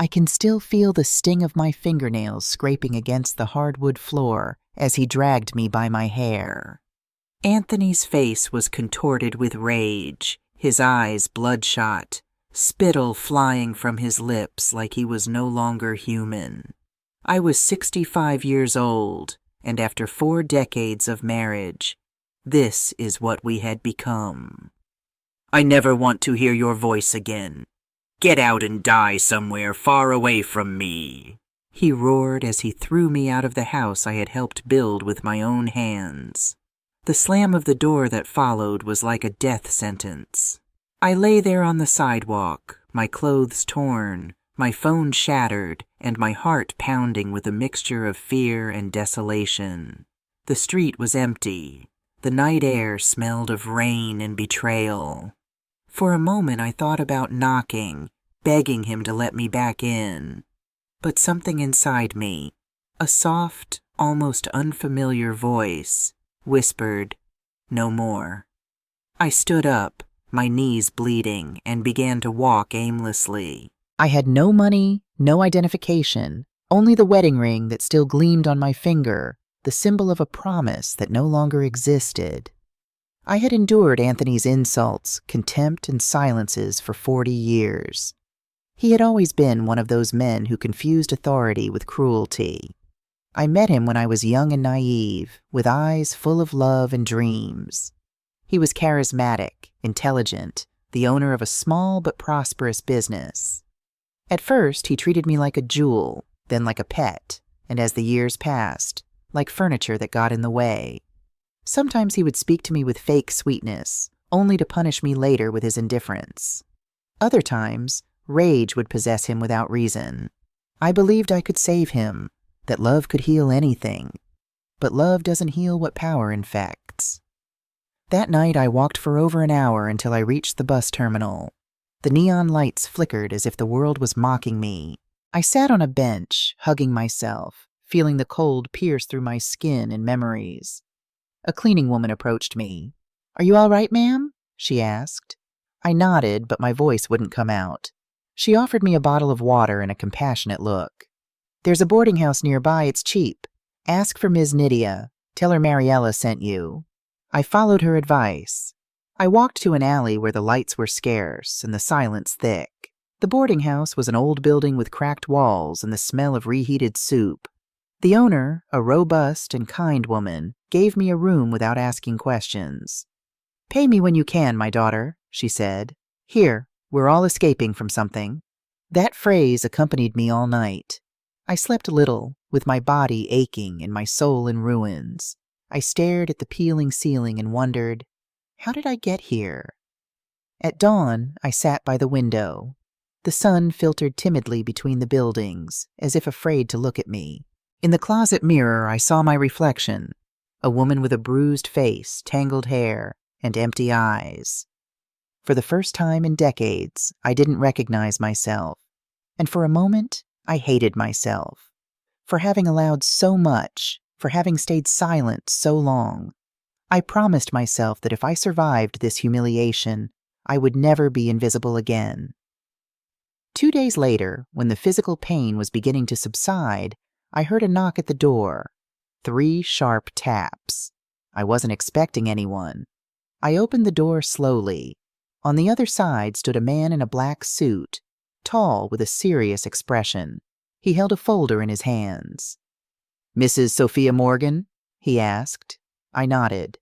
I can still feel the sting of my fingernails scraping against the hardwood floor as he dragged me by my hair. Anthony's face was contorted with rage, his eyes bloodshot, spittle flying from his lips like he was no longer human. I was 65 years old, and after 4 decades of marriage, this is what we had become. "I never want to hear your voice again. Get out and die somewhere far away from me," he roared as he threw me out of the house I had helped build with my own hands. The slam of the door that followed was like a death sentence. I lay there on the sidewalk, my clothes torn, my phone shattered, and my heart pounding with a mixture of fear and desolation. The street was empty. The night air smelled of rain and betrayal. For a moment I thought about knocking, begging him to let me back in. But something inside me, a soft, almost unfamiliar voice, whispered, "No more." I stood up, my knees bleeding, and began to walk aimlessly. I had no money, no identification, only the wedding ring that still gleamed on my finger, the symbol of a promise that no longer existed. I had endured Anthony's insults, contempt, and silences for 40 years. He had always been one of those men who confused authority with cruelty. I met him when I was young and naive, with eyes full of love and dreams. He was charismatic, intelligent, the owner of a small but prosperous business. At first, he treated me like a jewel, then like a pet, and as the years passed, like furniture that got in the way. Sometimes he would speak to me with fake sweetness, only to punish me later with his indifference. Other times, rage would possess him without reason. I believed I could save him, that love could heal anything. But love doesn't heal what power infects. That night I walked for over an hour until I reached the bus terminal. The neon lights flickered as if the world was mocking me. I sat on a bench, hugging myself, feeling the cold pierce through my skin and memories. A cleaning woman approached me. "Are you all right, ma'am?" she asked. I nodded, but my voice wouldn't come out. She offered me a bottle of water and a compassionate look. "There's a boarding house nearby. It's cheap. Ask for Ms. Nydia. Tell her Mariella sent you." I followed her advice. I walked to an alley where the lights were scarce and the silence thick. The boarding house was an old building with cracked walls and the smell of reheated soup. The owner, a robust and kind woman, gave me a room without asking questions. "Pay me when you can, my daughter," she said. "Here, we're all escaping from something." That phrase accompanied me all night. I slept little, with my body aching and my soul in ruins. I stared at the peeling ceiling and wondered, how did I get here? At dawn, I sat by the window. The sun filtered timidly between the buildings, as if afraid to look at me. In the closet mirror, I saw my reflection, a woman with a bruised face, tangled hair, and empty eyes. For the first time in decades, I didn't recognize myself, and for a moment, I hated myself. For having allowed so much, for having stayed silent so long. I promised myself that if I survived this humiliation, I would never be invisible again. 2 days later, when the physical pain was beginning to subside, I heard a knock at the door. 3 sharp taps. I wasn't expecting anyone. I opened the door slowly. On the other side stood a man in a black suit, tall with a serious expression. He held a folder in his hands. "Mrs. Sophia Morgan?" he asked. I nodded.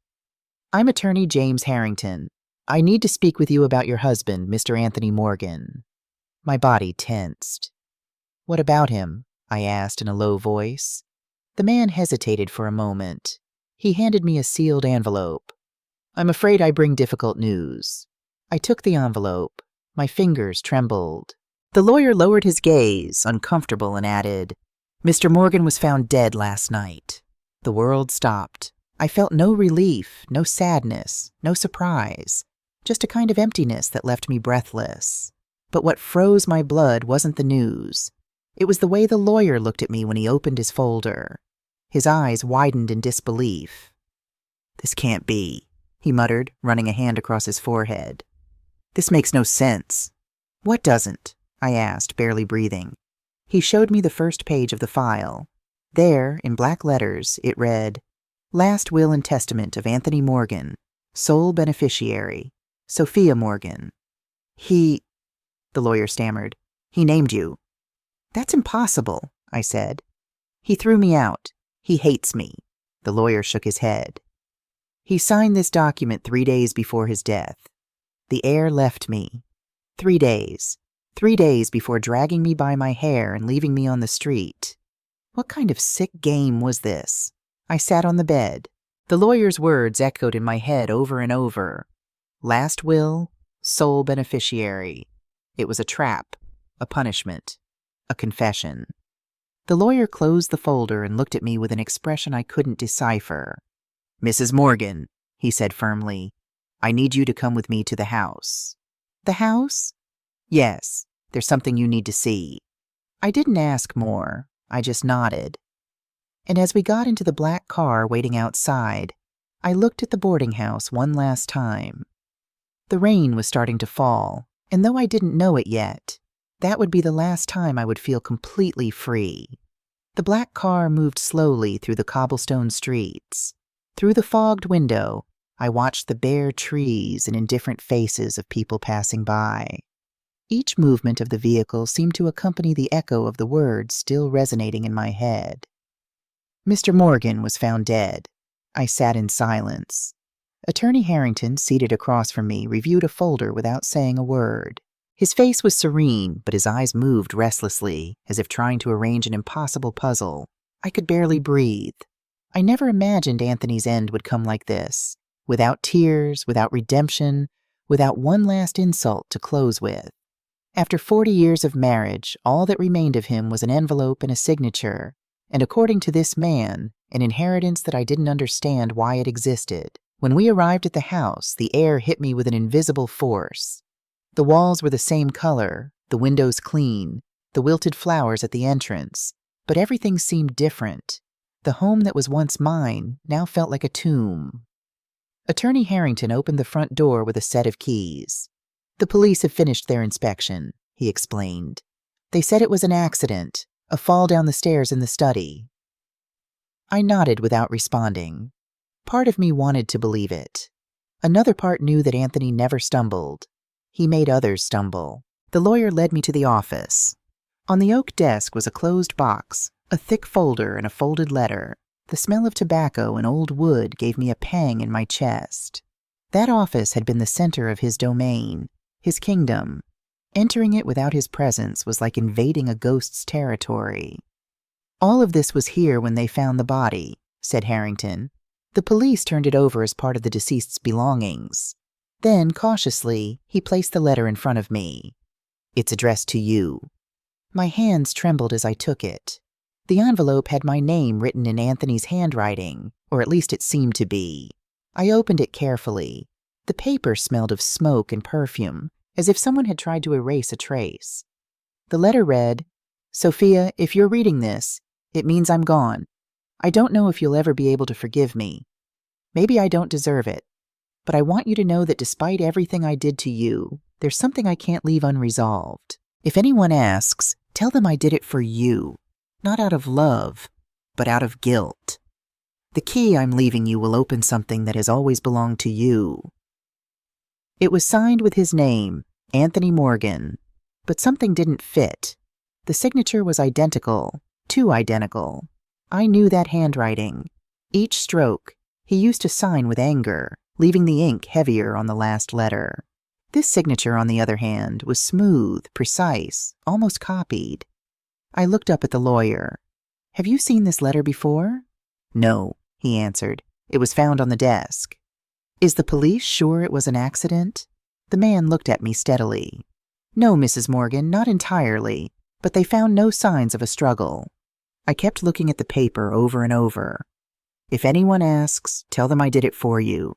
"I'm attorney James Harrington. I need to speak with you about your husband, Mr. Anthony Morgan." My body tensed. "What about him?" I asked in a low voice. The man hesitated for a moment. He handed me a sealed envelope. "I'm afraid I bring difficult news." I took the envelope. My fingers trembled. The lawyer lowered his gaze, uncomfortable, and added, "Mr. Morgan was found dead last night." The world stopped. I felt no relief, no sadness, no surprise, just a kind of emptiness that left me breathless. But what froze my blood wasn't the news. It was the way the lawyer looked at me when he opened his folder. His eyes widened in disbelief. "This can't be," he muttered, running a hand across his forehead. "This makes no sense." "What doesn't?" I asked, barely breathing. He showed me the first page of the file. There, in black letters, it read, "Last will and testament of Anthony Morgan, sole beneficiary, Sophia Morgan." The lawyer stammered. "He named you." "That's impossible," I said. "He threw me out. He hates me." The lawyer shook his head. "He signed this document 3 days before his death. The heir left me. 3 days. 3 days before dragging me by my hair and leaving me on the street. What kind of sick game was this?" I sat on the bed. The lawyer's words echoed in my head over and over. Last will, sole beneficiary. It was a trap, a punishment, a confession. The lawyer closed the folder and looked at me with an expression I couldn't decipher. "Mrs. Morgan," he said firmly, "I need you to come with me to the house." "The house?" "Yes, there's something you need to see." I didn't ask more. I just nodded. And as we got into the black car waiting outside, I looked at the boarding house one last time. The rain was starting to fall, and though I didn't know it yet, that would be the last time I would feel completely free. The black car moved slowly through the cobblestone streets. Through the fogged window, I watched the bare trees and indifferent faces of people passing by. Each movement of the vehicle seemed to accompany the echo of the words still resonating in my head. Mr. Morgan was found dead. I sat in silence. Attorney Harrington, seated across from me, reviewed a folder without saying a word. His face was serene, but his eyes moved restlessly, as if trying to arrange an impossible puzzle. I could barely breathe. I never imagined Anthony's end would come like this, without tears, without redemption, without one last insult to close with. After 40 years of marriage, all that remained of him was an envelope and a signature, and according to this man, an inheritance that I didn't understand why it existed. When we arrived at the house, the air hit me with an invisible force. The walls were the same color, the windows clean, the wilted flowers at the entrance, but everything seemed different. The home that was once mine now felt like a tomb. Attorney Harrington opened the front door with a set of keys. "The police have finished their inspection," he explained. "They said it was an accident, a fall down the stairs in the study." I nodded without responding. Part of me wanted to believe it. Another part knew that Anthony never stumbled. He made others stumble. The lawyer led me to the office. On the oak desk was a closed box, a thick folder, and a folded letter. The smell of tobacco and old wood gave me a pang in my chest. That office had been the center of his domain, his kingdom. Entering it without his presence was like invading a ghost's territory. "All of this was here when they found the body," said Harrington. "The police turned it over as part of the deceased's belongings." Then, cautiously, he placed the letter in front of me. "It's addressed to you." My hands trembled as I took it. The envelope had my name written in Anthony's handwriting, or at least it seemed to be. I opened it carefully. The paper smelled of smoke and perfume, as if someone had tried to erase a trace. The letter read, "Sophia, if you're reading this, it means I'm gone. I don't know if you'll ever be able to forgive me. Maybe I don't deserve it. But I want you to know that despite everything I did to you, there's something I can't leave unresolved. If anyone asks, tell them I did it for you, not out of love, but out of guilt. The key I'm leaving you will open something that has always belonged to you." It was signed with his name, Anthony Morgan, but something didn't fit. The signature was identical, too identical. I knew that handwriting. Each stroke, he used to sign with anger, leaving the ink heavier on the last letter. This signature, on the other hand, was smooth, precise, almost copied. I looked up at the lawyer. "Have you seen this letter before?" "No," he answered. "It was found on the desk." "Is the police sure it was an accident?" The man looked at me steadily. "No, Mrs. Morgan, not entirely, but they found no signs of a struggle." I kept looking at the paper over and over. "If anyone asks, tell them I did it for you."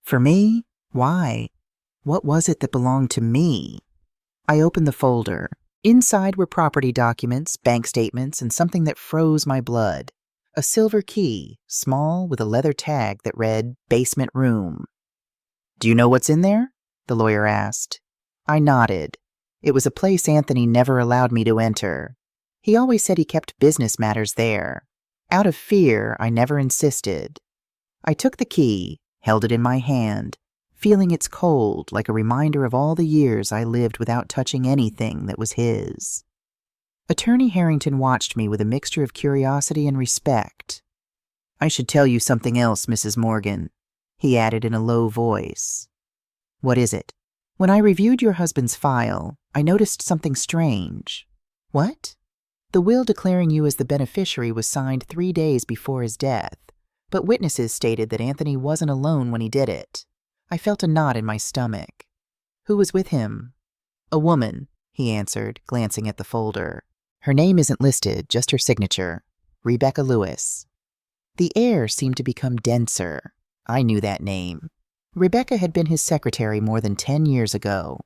For me? Why? What was it that belonged to me? I opened the folder. Inside were property documents, bank statements, and something that froze my blood. A silver key, small, with a leather tag that read, "Basement Room." "Do you know what's in there?" the lawyer asked. I nodded. It was a place Anthony never allowed me to enter. He always said he kept business matters there. Out of fear, I never insisted. I took the key, held it in my hand, feeling its cold like a reminder of all the years I lived without touching anything that was his. Attorney Harrington watched me with a mixture of curiosity and respect. "I should tell you something else, Mrs. Morgan," he added in a low voice. "What is it?" "When I reviewed your husband's file, I noticed something strange." "What?" "The will declaring you as the beneficiary was signed 3 days before his death, but witnesses stated that Anthony wasn't alone when he did it." I felt a knot in my stomach. "Who was with him?" "A woman," he answered, glancing at the folder. "Her name isn't listed, just her signature. Rebecca Lewis." The air seemed to become denser. I knew that name. Rebecca had been his secretary more than 10 years ago.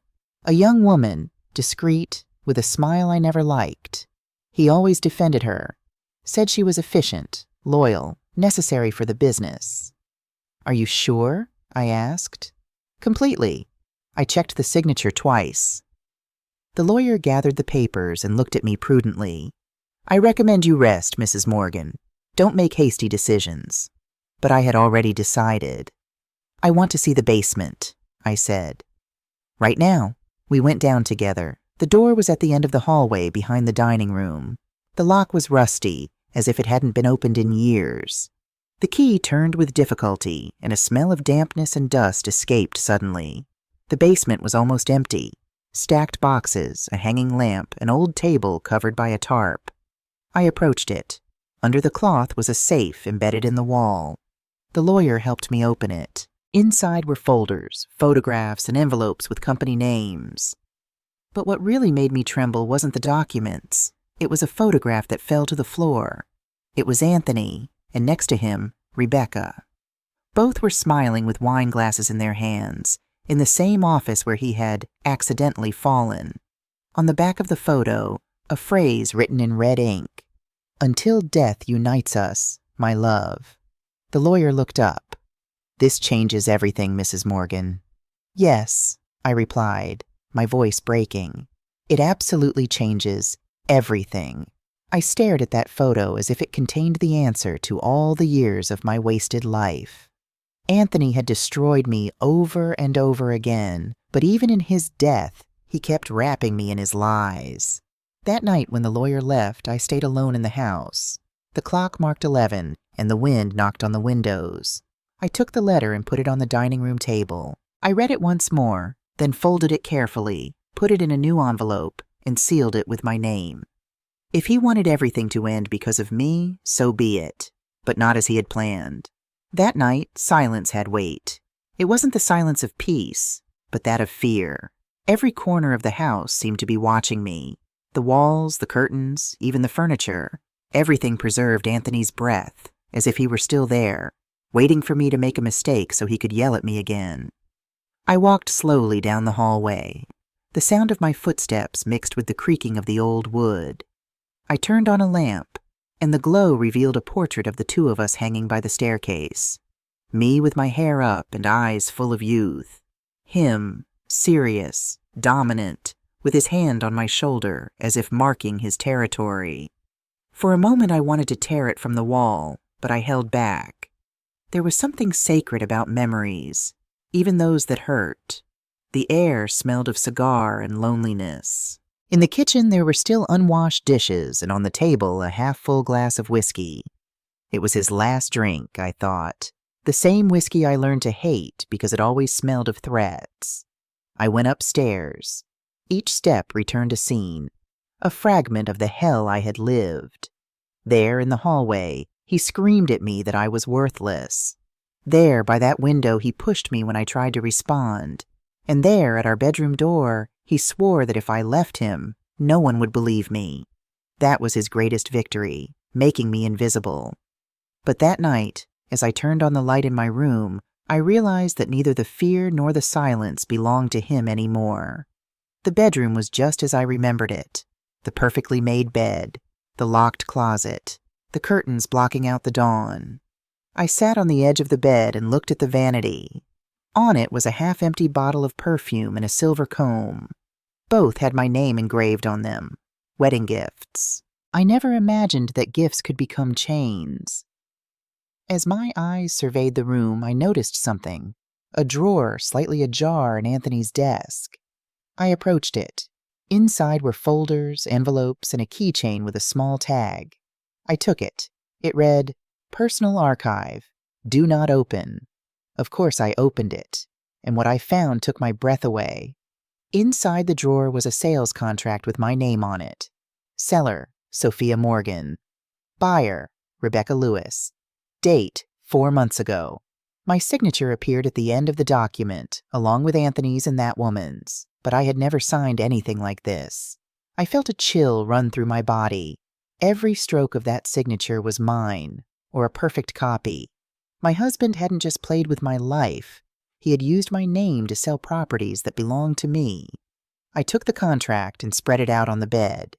A young woman, discreet, with a smile I never liked. He always defended her, said she was efficient, loyal, necessary for the business. "Are you sure?" I asked. "Completely. I checked the signature twice." The lawyer gathered the papers and looked at me prudently. "I recommend you rest, Mrs. Morgan. Don't make hasty decisions." But I had already decided. "I want to see the basement," I said. "Right now." We went down together. The door was at the end of the hallway behind the dining room. The lock was rusty, as if it hadn't been opened in years. The key turned with difficulty, and a smell of dampness and dust escaped suddenly. The basement was almost empty. Stacked boxes, a hanging lamp, an old table covered by a tarp. I approached it. Under the cloth was a safe embedded in the wall. The lawyer helped me open it. Inside were folders, photographs, and envelopes with company names. But what really made me tremble wasn't the documents. It was a photograph that fell to the floor. It was Anthony, and next to him, Rebecca. Both were smiling with wine glasses in their hands, in the same office where he had accidentally fallen. On the back of the photo, a phrase written in red ink: "Until death unites us, my love." The lawyer looked up. "This changes everything, Mrs. Morgan." "Yes," I replied, my voice breaking. "It absolutely changes everything." I stared at that photo as if it contained the answer to all the years of my wasted life. Anthony had destroyed me over and over again, but even in his death, he kept wrapping me in his lies. That night when the lawyer left, I stayed alone in the house. The clock marked 11, and the wind knocked on the windows. I took the letter and put it on the dining room table. I read it once more, then folded it carefully, put it in a new envelope, and sealed it with my name. If he wanted everything to end because of me, so be it, but not as he had planned. That night, silence had weight. It wasn't the silence of peace, but that of fear. Every corner of the house seemed to be watching me. The walls, the curtains, even the furniture. Everything preserved Anthony's breath, as if he were still there, waiting for me to make a mistake so he could yell at me again. I walked slowly down the hallway. The sound of my footsteps mixed with the creaking of the old wood. I turned on a lamp, and the glow revealed a portrait of the two of us hanging by the staircase. Me with my hair up and eyes full of youth. Him, serious, dominant, with his hand on my shoulder as if marking his territory. For a moment I wanted to tear it from the wall, but I held back. There was something sacred about memories, even those that hurt. The air smelled of cigar and loneliness. In the kitchen there were still unwashed dishes, and on the table a half-full glass of whiskey. It was his last drink, I thought. The same whiskey I learned to hate because it always smelled of threats. I went upstairs. Each step returned a scene, a fragment of the hell I had lived. There in the hallway, he screamed at me that I was worthless. There, by that window, he pushed me when I tried to respond. And there, at our bedroom door, he swore that if I left him, no one would believe me. That was his greatest victory, making me invisible. But that night, as I turned on the light in my room, I realized that neither the fear nor the silence belonged to him anymore. The bedroom was just as I remembered it. The perfectly made bed, the locked closet, the curtains blocking out the dawn. I sat on the edge of the bed and looked at the vanity. On it was a half-empty bottle of perfume and a silver comb. Both had my name engraved on them. Wedding gifts. I never imagined that gifts could become chains. As my eyes surveyed the room, I noticed something. A drawer slightly ajar in Anthony's desk. I approached it. Inside were folders, envelopes, and a keychain with a small tag. I took it. It read, "Personal Archive. Do not open." Of course I opened it, and what I found took my breath away. Inside the drawer was a sales contract with my name on it. Seller, Sophia Morgan. Buyer, Rebecca Lewis. Date, 4 months ago. My signature appeared at the end of the document, along with Anthony's and that woman's, but I had never signed anything like this. I felt a chill run through my body. Every stroke of that signature was mine, or a perfect copy. My husband hadn't just played with my life. He had used my name to sell properties that belonged to me. I took the contract and spread it out on the bed.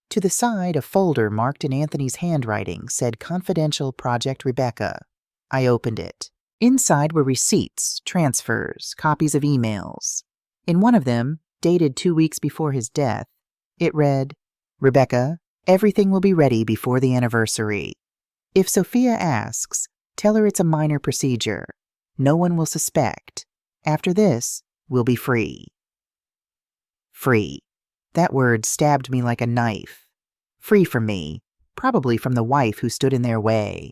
To the side, a folder marked in Anthony's handwriting said Confidential Project Rebecca. I opened it. Inside were receipts, transfers, copies of emails. In one of them, dated 2 weeks before his death, it read, "Rebecca, everything will be ready before the anniversary. If Sophia asks, tell her it's a minor procedure. No one will suspect. After this, we'll be free." Free. That word stabbed me like a knife. Free from me, probably from the wife who stood in their way.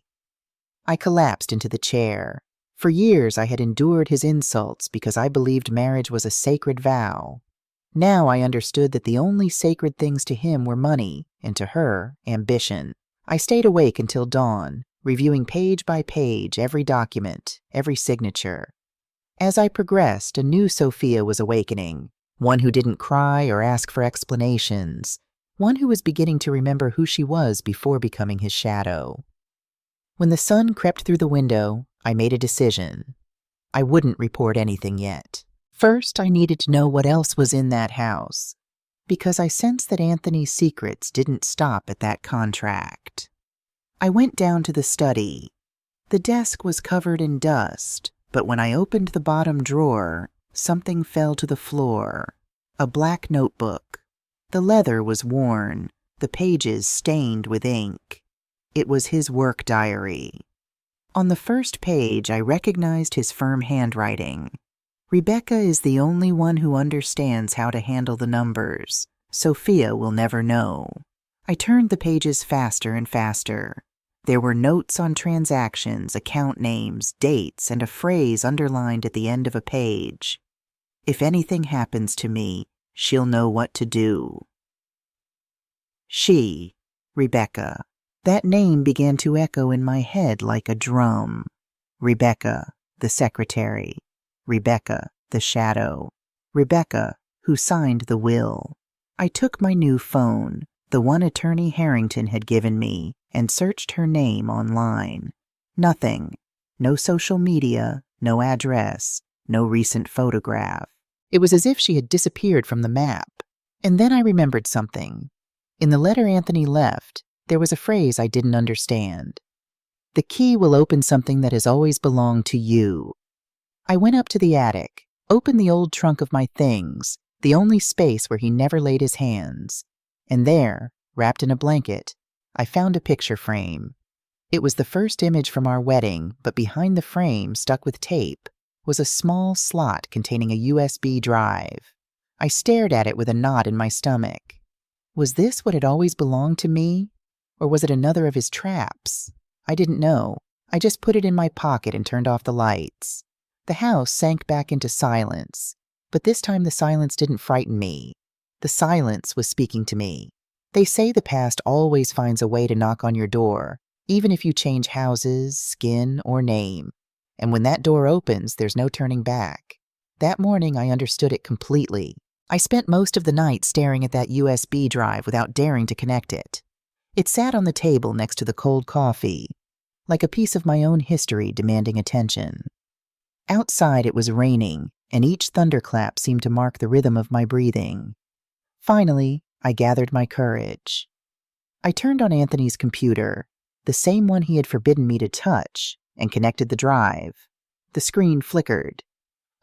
I collapsed into the chair. For years I had endured his insults because I believed marriage was a sacred vow. Now I understood that the only sacred things to him were money, and to her, ambition. I stayed awake until dawn, reviewing page by page every document, every signature. As I progressed, a new Sophia was awakening, one who didn't cry or ask for explanations, one who was beginning to remember who she was before becoming his shadow. When the sun crept through the window, I made a decision. I wouldn't report anything yet. First, I needed to know what else was in that house, because I sensed that Anthony's secrets didn't stop at that contract. I went down to the study. The desk was covered in dust, but when I opened the bottom drawer, something fell to the floor. A black notebook. The leather was worn, the pages stained with ink. It was his work diary. On the first page, I recognized his firm handwriting. "Rebecca is the only one who understands how to handle the numbers. Sophia will never know." I turned the pages faster and faster. There were notes on transactions, account names, dates, and a phrase underlined at the end of a page. "If anything happens to me, she'll know what to do." She, Rebecca. That name began to echo in my head like a drum. Rebecca, the secretary. Rebecca, the shadow. Rebecca, who signed the will. I took my new phone, the one Attorney Harrington had given me, and searched her name online. Nothing. No social media, no address, no recent photograph. It was as if she had disappeared from the map. And then I remembered something. In the letter Anthony left, there was a phrase I didn't understand. "The key will open something that has always belonged to you." I went up to the attic, opened the old trunk of my things, the only space where he never laid his hands, and there, wrapped in a blanket, I found a picture frame. It was the first image from our wedding, but behind the frame, stuck with tape, was a small slot containing a USB drive. I stared at it with a knot in my stomach. Was this what had always belonged to me? Or was it another of his traps? I didn't know. I just put it in my pocket and turned off the lights. The house sank back into silence, but this time the silence didn't frighten me. The silence was speaking to me. They say the past always finds a way to knock on your door, even if you change houses, skin, or name. And when that door opens, there's no turning back. That morning, I understood it completely. I spent most of the night staring at that USB drive without daring to connect it. It sat on the table next to the cold coffee, like a piece of my own history demanding attention. Outside it was raining, and each thunderclap seemed to mark the rhythm of my breathing. Finally, I gathered my courage. I turned on Anthony's computer, the same one he had forbidden me to touch, and connected the drive. The screen flickered.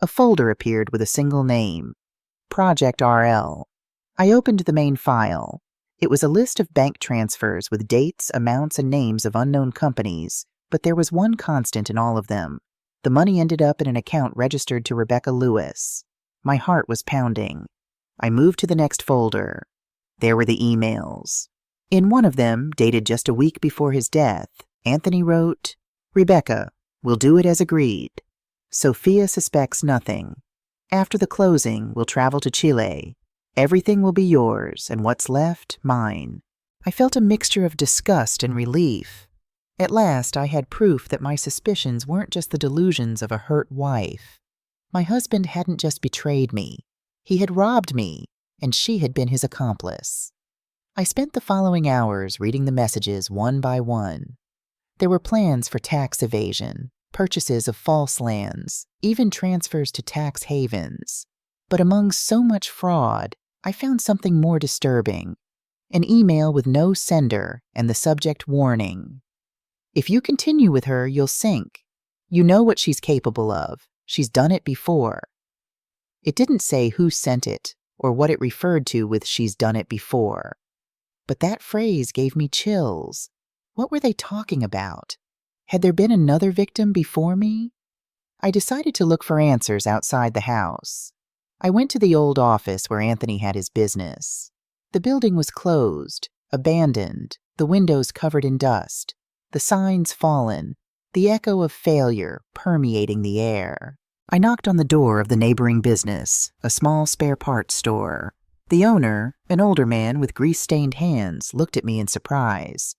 A folder appeared with a single name, Project RL. I opened the main file. It was a list of bank transfers with dates, amounts, and names of unknown companies, but there was one constant in all of them. The money ended up in an account registered to Rebecca Lewis. My heart was pounding. I moved to the next folder. There were the emails. In one of them, dated just a week before his death, Anthony wrote, "Rebecca, we'll do it as agreed. Sophia suspects nothing. After the closing, we'll travel to Chile. Everything will be yours, and what's left, mine." I felt a mixture of disgust and relief. At last, I had proof that my suspicions weren't just the delusions of a hurt wife. My husband hadn't just betrayed me. He had robbed me, and she had been his accomplice. I spent the following hours reading the messages one by one. There were plans for tax evasion, purchases of false lands, even transfers to tax havens. But among so much fraud, I found something more disturbing. An email with no sender and the subject warning. "If you continue with her, you'll sink. You know what she's capable of. She's done it before." It didn't say who sent it or what it referred to with "she's done it before." But that phrase gave me chills. What were they talking about? Had there been another victim before me? I decided to look for answers outside the house. I went to the old office where Anthony had his business. The building was closed, abandoned, the windows covered in dust, the signs fallen, the echo of failure permeating the air. I knocked on the door of the neighboring business, a small spare parts store. The owner, an older man with grease-stained hands, looked at me in surprise.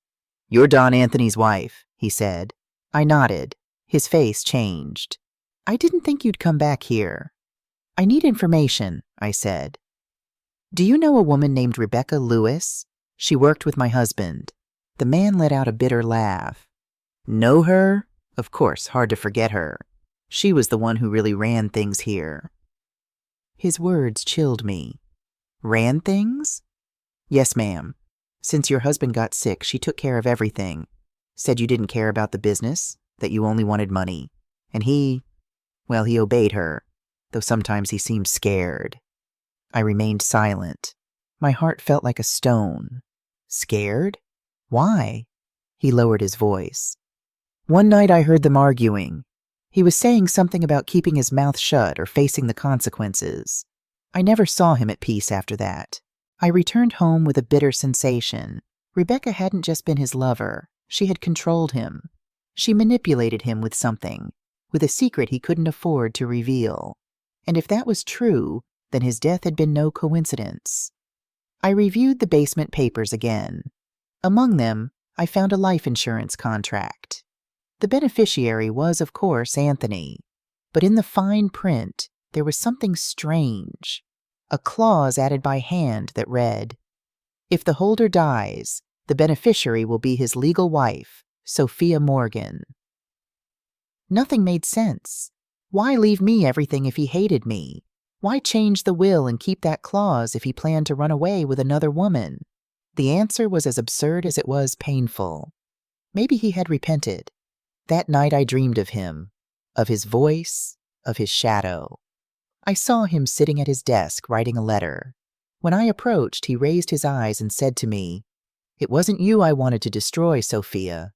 "You're Don Anthony's wife," he said. I nodded. His face changed. "I didn't think you'd come back here." "I need information," I said. "Do you know a woman named Rebecca Lewis? She worked with my husband." The man let out a bitter laugh. "Know her? Of course, hard to forget her. She was the one who really ran things here." His words chilled me. "Ran things?" "Yes, ma'am. Since your husband got sick, she took care of everything. Said you didn't care about the business, that you only wanted money. And he obeyed her, though sometimes he seemed scared." I remained silent. My heart felt like a stone. "Scared? Why?" He lowered his voice. "One night I heard them arguing. He was saying something about keeping his mouth shut or facing the consequences. I never saw him at peace after that. I returned home with a bitter sensation. Rebecca hadn't just been his lover. She had controlled him. She manipulated him with something, with a secret he couldn't afford to reveal. And if that was true, then his death had been no coincidence. I reviewed the basement papers again. Among them, I found a life insurance contract. The beneficiary was, of course, Anthony. But in the fine print, there was something strange. A clause added by hand that read, "If the holder dies, the beneficiary will be his legal wife, Sophia Morgan." Nothing made sense. Why leave me everything if he hated me? Why change the will and keep that clause if he planned to run away with another woman? The answer was as absurd as it was painful. Maybe he had repented. That night I dreamed of him, of his voice, of his shadow. I saw him sitting at his desk writing a letter. When I approached, he raised his eyes and said to me, "It wasn't you I wanted to destroy, Sophia.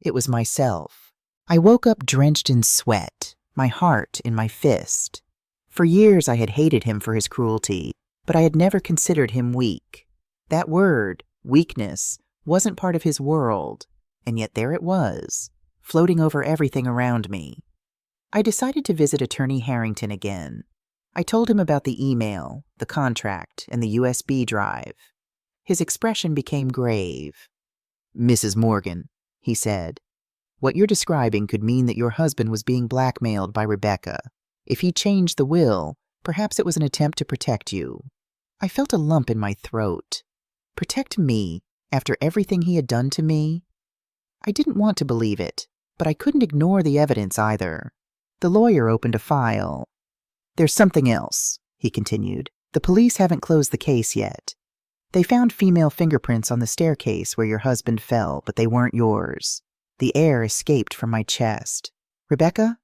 It was myself." I woke up drenched in sweat, my heart in my fist. For years I had hated him for his cruelty, but I had never considered him weak. That word, weakness, wasn't part of his world, and yet there it was, floating over everything around me. I decided to visit Attorney Harrington again. I told him about the email, the contract, and the USB drive. His expression became grave. "Mrs. Morgan," he said, "what you're describing could mean that your husband was being blackmailed by Rebecca. If he changed the will, perhaps it was an attempt to protect you." I felt a lump in my throat. Protect me after everything he had done to me? I didn't want to believe it, but I couldn't ignore the evidence either. The lawyer opened a file. "There's something else," he continued. "The police haven't closed the case yet. They found female fingerprints on the staircase where your husband fell, but they weren't yours." The air escaped from my chest. "Rebecca?"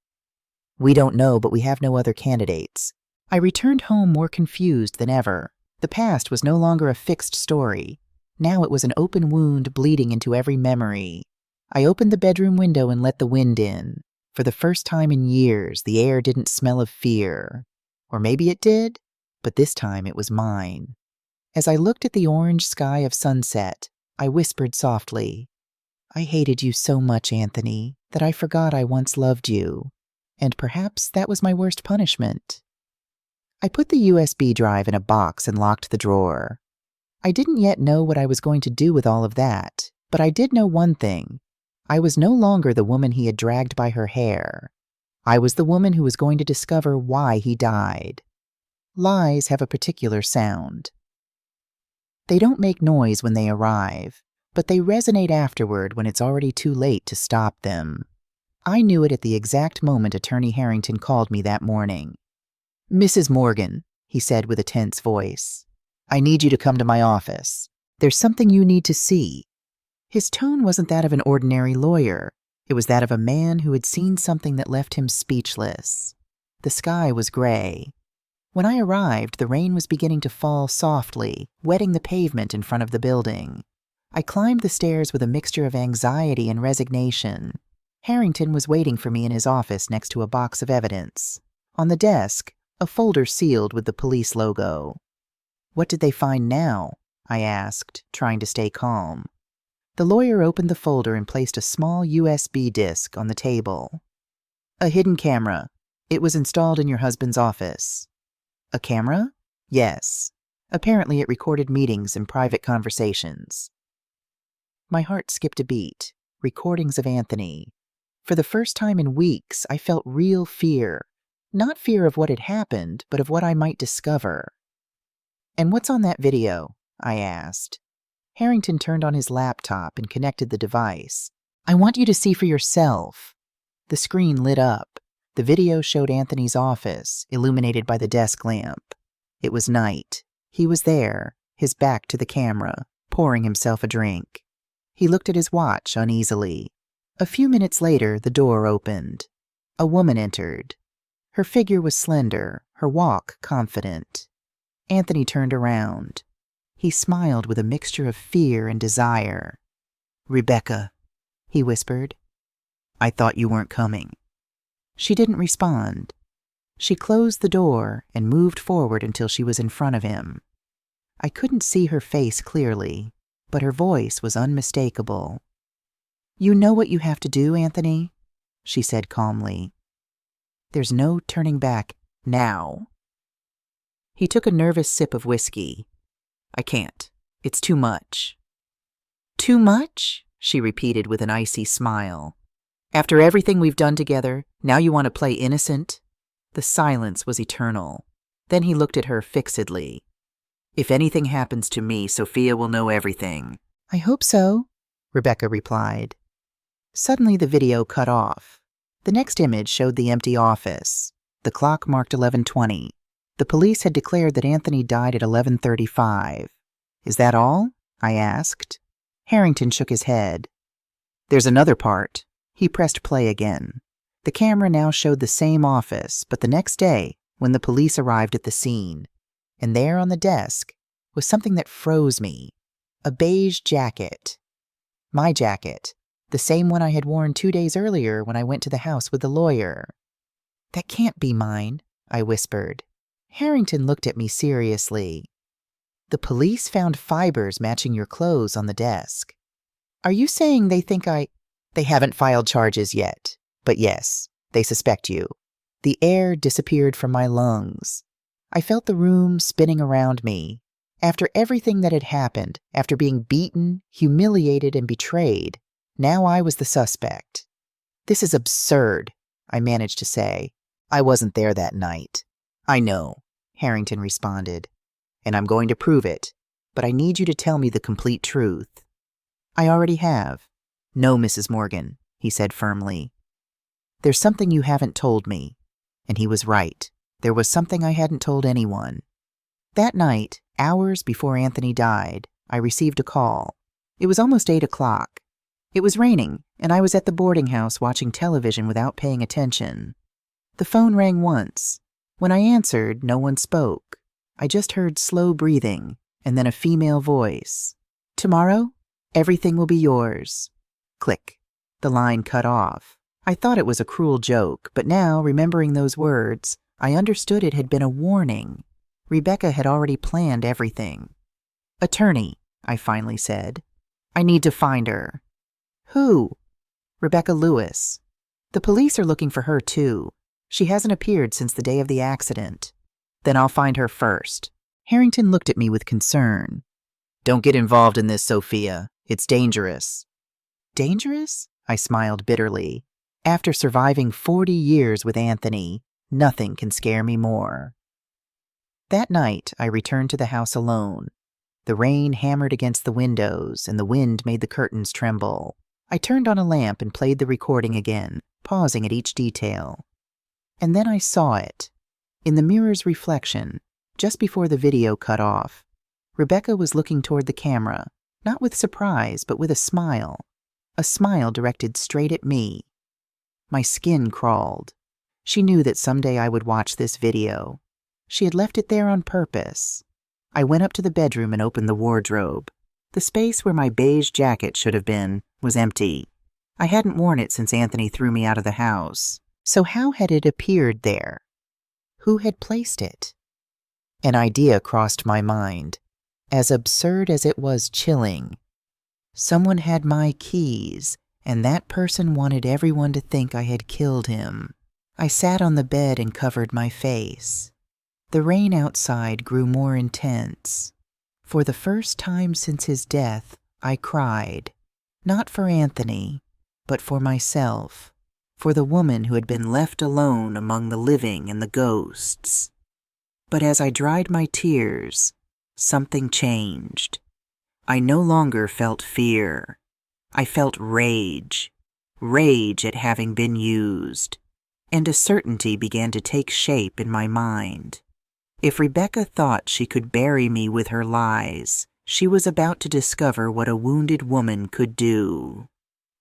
"We don't know, but we have no other candidates." I returned home more confused than ever. The past was no longer a fixed story. Now it was an open wound bleeding into every memory. I opened the bedroom window and let the wind in. For the first time in years, the air didn't smell of fear. Or maybe it did, but this time it was mine. As I looked at the orange sky of sunset, I whispered softly, "I hated you so much, Anthony, that I forgot I once loved you. And perhaps that was my worst punishment." I put the USB drive in a box and locked the drawer. I didn't yet know what I was going to do with all of that, but I did know one thing. I was no longer the woman he had dragged by her hair. I was the woman who was going to discover why he died. Lies have a particular sound. They don't make noise when they arrive, but they resonate afterward when it's already too late to stop them. I knew it at the exact moment Attorney Harrington called me that morning. "Mrs. Morgan," he said with a tense voice, "I need you to come to my office. There's something you need to see." His tone wasn't that of an ordinary lawyer. It was that of a man who had seen something that left him speechless. The sky was gray. When I arrived, the rain was beginning to fall softly, wetting the pavement in front of the building. I climbed the stairs with a mixture of anxiety and resignation. Harrington was waiting for me in his office next to a box of evidence. On the desk, a folder sealed with the police logo. "What did they find now?" I asked, trying to stay calm. The lawyer opened the folder and placed a small USB disc on the table. "A hidden camera. It was installed in your husband's office." "A camera?" "Yes. Apparently it recorded meetings and private conversations." My heart skipped a beat. Recordings of Anthony. For the first time in weeks, I felt real fear. Not fear of what had happened, but of what I might discover. "And what's on that video?" I asked. Harrington turned on his laptop and connected the device. "I want you to see for yourself." The screen lit up. The video showed Anthony's office, illuminated by the desk lamp. It was night. He was there, his back to the camera, pouring himself a drink. He looked at his watch uneasily. A few minutes later, the door opened. A woman entered. Her figure was slender, her walk confident. Anthony turned around. He smiled with a mixture of fear and desire. "Rebecca," he whispered. "I thought you weren't coming." She didn't respond. She closed the door and moved forward until she was in front of him. I couldn't see her face clearly, but her voice was unmistakable. "You know what you have to do, Anthony," she said calmly. "There's no turning back now." He took a nervous sip of whiskey. "I can't. It's too much." "Too much?" she repeated with an icy smile. "After everything we've done together, now you want to play innocent?" The silence was eternal. Then he looked at her fixedly. "If anything happens to me, Sophia will know everything." "I hope so," Rebecca replied. Suddenly the video cut off. The next image showed the empty office. The clock marked 11:20. The police had declared that Anthony died at 11:35. "Is that all?" I asked. Harrington shook his head. "There's another part." He pressed play again. The camera now showed the same office, but the next day, when the police arrived at the scene, and there on the desk was something that froze me. A beige jacket. My jacket. The same one I had worn 2 days earlier when I went to the house with the lawyer. "That can't be mine," I whispered. Harrington looked at me seriously. "The police found fibers matching your clothes on the desk. Are you saying they think They haven't filed charges yet, but yes, they suspect you." The air disappeared from my lungs. I felt the room spinning around me. After everything that had happened, after being beaten, humiliated, and betrayed, now I was the suspect. "This is absurd," I managed to say. "I wasn't there that night." "I know," Harrington responded, "and I'm going to prove it, but I need you to tell me the complete truth." "I already have." "No, Mrs. Morgan," he said firmly. "There's something you haven't told me." And he was right. There was something I hadn't told anyone. That night, hours before Anthony died, I received a call. It was almost 8 o'clock. It was raining, and I was at the boarding house watching television without paying attention. The phone rang once. When I answered, no one spoke. I just heard slow breathing, and then a female voice. Tomorrow, everything will be yours. Click. The line cut off. I thought it was a cruel joke, but now, remembering those words, I understood it had been a warning. Rebecca had already planned everything. Attorney, I finally said. I need to find her. Who? Rebecca Lewis. The police are looking for her, too. She hasn't appeared since the day of the accident. Then I'll find her first. Harrington looked at me with concern. Don't get involved in this, Sophia. It's dangerous. Dangerous? I smiled bitterly. After surviving 40 years with Anthony, nothing can scare me more. That night, I returned to the house alone. The rain hammered against the windows, and the wind made the curtains tremble. I turned on a lamp and played the recording again, pausing at each detail. And then I saw it. In the mirror's reflection, just before the video cut off, Rebecca was looking toward the camera, not with surprise, but with a smile directed straight at me. My skin crawled. She knew that someday I would watch this video. She had left it there on purpose. I went up to the bedroom and opened the wardrobe. The space where my beige jacket should have been was empty. I hadn't worn it since Anthony threw me out of the house. So how had it appeared there? Who had placed it? An idea crossed my mind, as absurd as it was chilling. Someone had my keys, and that person wanted everyone to think I had killed him. I sat on the bed and covered my face. The rain outside grew more intense. For the first time since his death, I cried. Not for Anthony, but for myself. For the woman who had been left alone among the living and the ghosts. But as I dried my tears, something changed. I no longer felt fear. I felt rage at having been used, and a certainty began to take shape in my mind. If Rebecca thought she could bury me with her lies, she was about to discover what a wounded woman could do.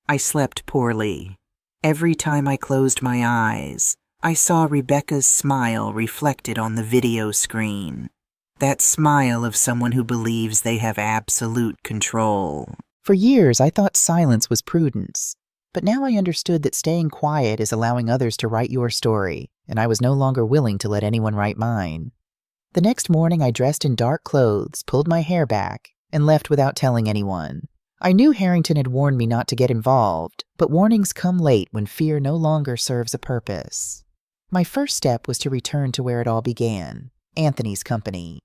I slept poorly. Every time I closed my eyes, I saw Rebecca's smile reflected on the video screen. That smile of someone who believes they have absolute control. For years, I thought silence was prudence. But now I understood that staying quiet is allowing others to write your story, and I was no longer willing to let anyone write mine. The next morning, I dressed in dark clothes, pulled my hair back, and left without telling anyone. I knew Harrington had warned me not to get involved, but warnings come late when fear no longer serves a purpose. My first step was to return to where it all began, Anthony's company.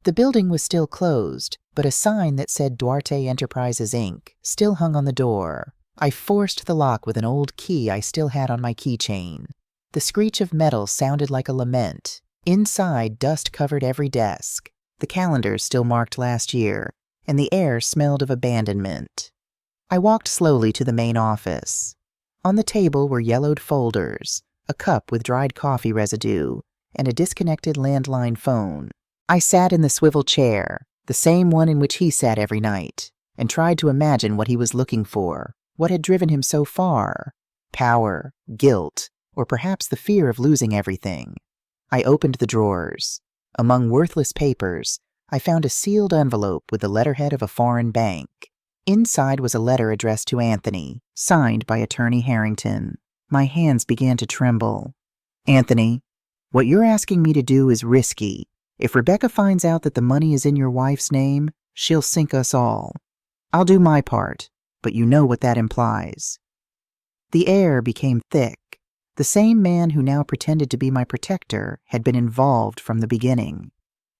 The building was still closed, but a sign that said Duarte Enterprises, Inc. still hung on the door. I forced the lock with an old key I still had on my keychain. The screech of metal sounded like a lament. Inside, dust covered every desk. The calendars still marked last year, and the air smelled of abandonment. I walked slowly to the main office. On the table were yellowed folders, a cup with dried coffee residue, and a disconnected landline phone. I sat in the swivel chair, the same one in which he sat every night, and tried to imagine what he was looking for, what had driven him so far. Power, guilt, or perhaps the fear of losing everything. I opened the drawers. Among worthless papers, I found a sealed envelope with the letterhead of a foreign bank. Inside was a letter addressed to Anthony, signed by Attorney Harrington. My hands began to tremble. Anthony, what you're asking me to do is risky. If Rebecca finds out that the money is in your wife's name, she'll sink us all. I'll do my part, but you know what that implies. The air became thick. The same man who now pretended to be my protector had been involved from the beginning.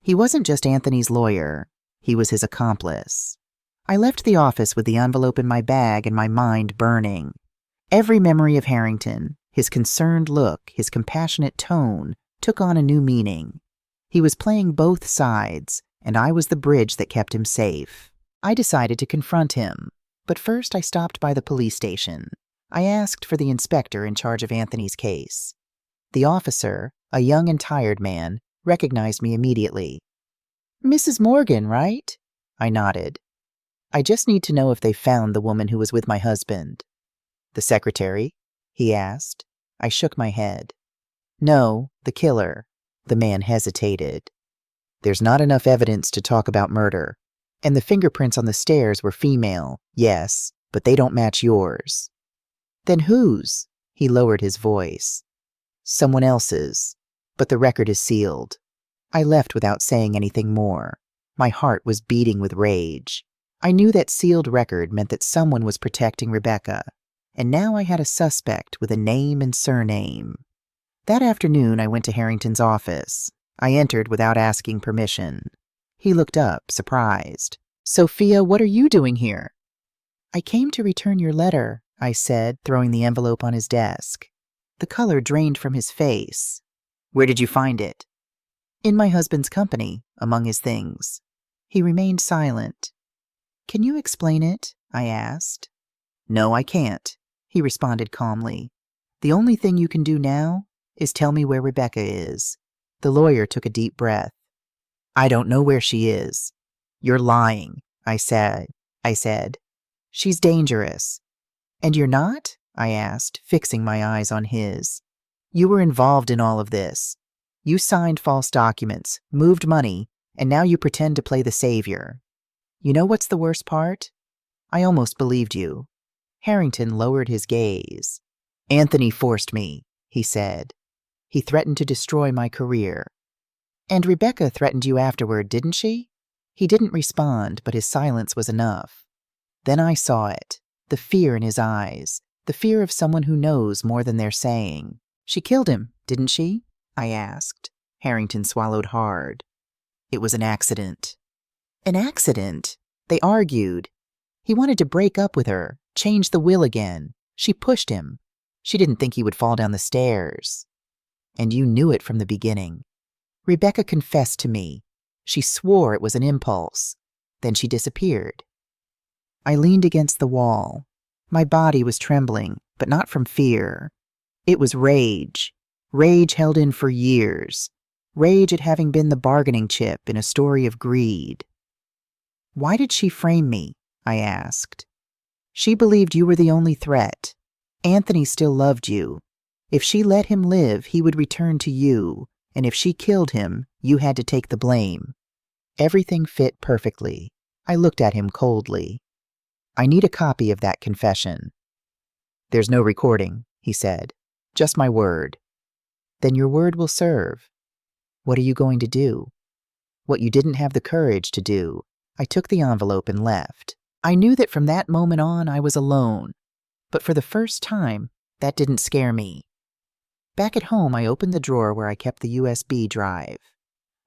He wasn't just Anthony's lawyer, he was his accomplice. I left the office with the envelope in my bag and my mind burning. Every memory of Harrington, his concerned look, his compassionate tone, took on a new meaning. He was playing both sides, and I was the bridge that kept him safe. I decided to confront him, but first I stopped by the police station. I asked for the inspector in charge of Anthony's case. The officer, a young and tired man, recognized me immediately. Mrs. Morgan, right? I nodded. I just need to know if they found the woman who was with my husband. The secretary? He asked. I shook my head. No, the killer. The man hesitated. There's not enough evidence to talk about murder. And the fingerprints on the stairs were female, yes, but they don't match yours. Then whose? He lowered his voice. Someone else's, but the record is sealed. I left without saying anything more. My heart was beating with rage. I knew that sealed record meant that someone was protecting Rebecca, and now I had a suspect with a name and surname. That afternoon, I went to Harrington's office. I entered without asking permission. He looked up, surprised. "Sophia, what are you doing here?" "I came to return your letter," I said, throwing the envelope on his desk. The color drained from his face. "Where did you find it?" "In my husband's company, among his things." He remained silent. "Can you explain it?" I asked. "No, I can't," he responded calmly. "The only thing you can do now is tell me where Rebecca is." The lawyer took a deep breath. "I don't know where she is." "You're lying," I said. "She's dangerous." "And you're not?" I asked, fixing my eyes on his. "You were involved in all of this. You signed false documents, moved money, and now you pretend to play the savior. You know what's the worst part? I almost believed you." Harrington lowered his gaze. "Anthony forced me," he said. "He threatened to destroy my career." "And Rebecca threatened you afterward, didn't she?" He didn't respond, but his silence was enough. Then I saw it, the fear in his eyes, the fear of someone who knows more than they're saying. "She killed him, didn't she?" I asked. Harrington swallowed hard. "It was an accident." "An accident?" They argued. He wanted to break up with her, change the will again. She pushed him. She didn't think he would fall down the stairs. And you knew it from the beginning. Rebecca confessed to me. She swore it was an impulse. Then she disappeared. I leaned against the wall. My body was trembling, but not from fear. It was rage. Rage held in for years. Rage at having been the bargaining chip in a story of greed. "Why did she frame me?" I asked. "She believed you were the only threat. Anthony still loved you. If she let him live, he would return to you, and if she killed him, you had to take the blame." Everything fit perfectly. I looked at him coldly. "I need a copy of that confession." "There's no recording," he said. "Just my word." "Then your word will serve." "What are you going to do?" "What you didn't have the courage to do." I took the envelope and left. I knew that from that moment on I was alone. But for the first time, that didn't scare me. Back at home, I opened the drawer where I kept the USB drive.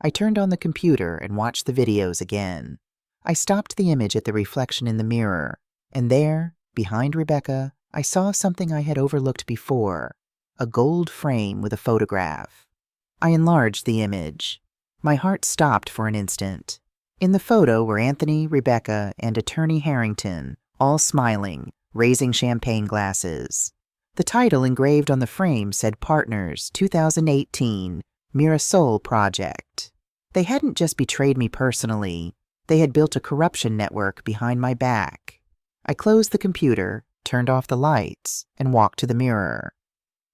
I turned on the computer and watched the videos again. I stopped the image at the reflection in the mirror, and there, behind Rebecca, I saw something I had overlooked before, a gold frame with a photograph. I enlarged the image. My heart stopped for an instant. In the photo were Anthony, Rebecca, and Attorney Harrington, all smiling, raising champagne glasses. The title engraved on the frame said Partners 2018 Mirasol Project. They hadn't just betrayed me personally, they had built a corruption network behind my back. I closed the computer, turned off the lights, and walked to the mirror.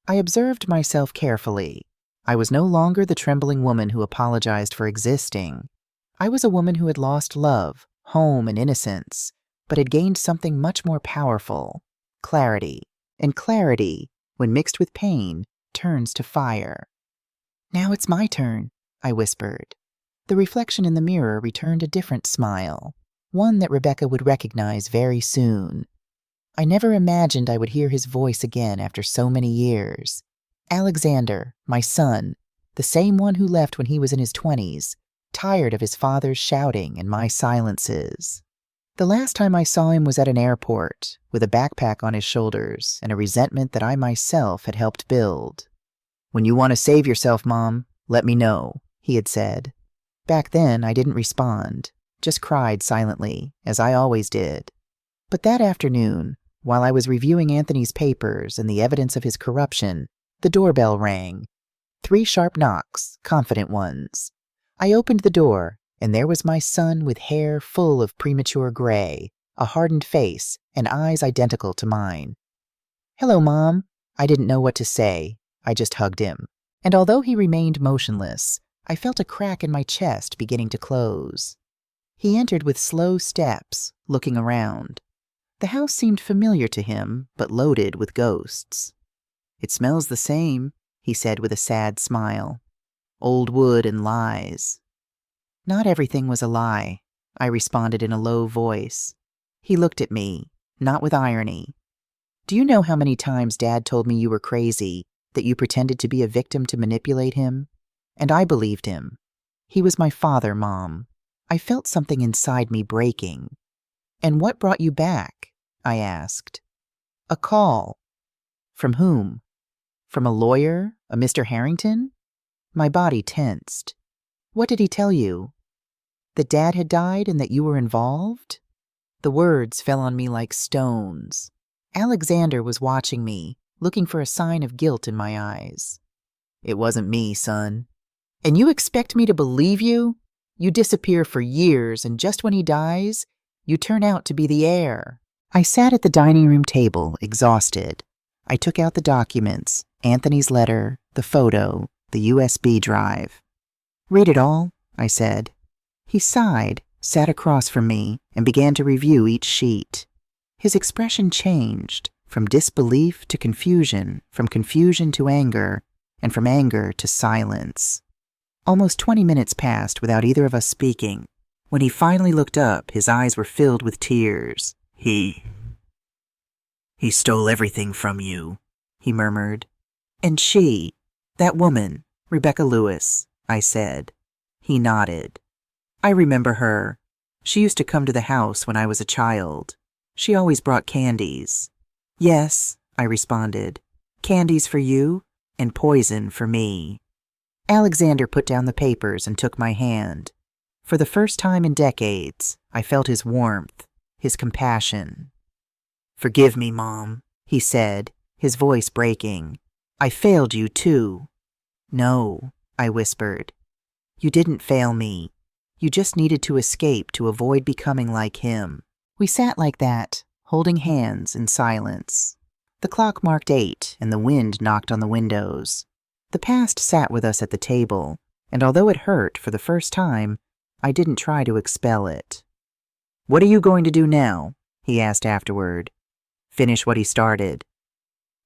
I observed myself carefully. I was no longer the trembling woman who apologized for existing. I was a woman who had lost love, home, and innocence, but had gained something much more powerful, clarity. And clarity, when mixed with pain, turns to fire. "Now it's my turn," I whispered. The reflection in the mirror returned a different smile, one that Rebecca would recognize very soon. I never imagined I would hear his voice again after so many years. Alexander, my son, the same one who left when he was in his 20s, tired of his father's shouting and my silences. The last time I saw him was at an airport, with a backpack on his shoulders and a resentment that I myself had helped build. "When you want to save yourself, Mom, let me know," he had said. Back then, I didn't respond, just cried silently, as I always did. But that afternoon, while I was reviewing Anthony's papers and the evidence of his corruption, the doorbell rang. 3 sharp knocks, confident ones. I opened the door, and there was my son with hair full of premature gray, a hardened face, and eyes identical to mine. "Hello, Mom." I didn't know what to say. I just hugged him. And although he remained motionless, I felt a crack in my chest beginning to close. He entered with slow steps, looking around. The house seemed familiar to him, but loaded with ghosts. "It smells the same," he said with a sad smile. "Old wood and lies." "Not everything was a lie," I responded in a low voice. He looked at me, not with irony. "Do you know how many times Dad told me you were crazy, that you pretended to be a victim to manipulate him? And I believed him. He was my father, Mom. I felt something inside me breaking." "And what brought you back?" I asked. "A call." "From whom? From a lawyer? A Mr. Harrington?" My body tensed. "What did he tell you? That Dad had died and that you were involved?" The words fell on me like stones. Alexander was watching me, looking for a sign of guilt in my eyes. "It wasn't me, son." "And you expect me to believe you? You disappear for years, and just when he dies, you turn out to be the heir." I sat at the dining room table, exhausted. I took out the documents, Anthony's letter, the photo, the USB drive. "Read it all," I said. He sighed, sat across from me, and began to review each sheet. His expression changed, from disbelief to confusion, from confusion to anger, and from anger to silence. Almost 20 minutes passed without either of us speaking. When he finally looked up, his eyes were filled with tears. He stole everything from you," he murmured. "And she, that woman, Rebecca Lewis," I said. He nodded. "I remember her. She used to come to the house when I was a child. She always brought candies." "Yes," I responded. "Candies for you and poison for me." Alexander put down the papers and took my hand. For the first time in decades, I felt his warmth, his compassion. "Forgive me, Mom," he said, his voice breaking. "I failed you, too." "No," I whispered. "You didn't fail me. You just needed to escape to avoid becoming like him." We sat like that, holding hands in silence. The clock marked 8, and the wind knocked on the windows. The past sat with us at the table, and although it hurt for the first time, I didn't try to expel it. "What are you going to do now?" he asked afterward. "Finish what he started."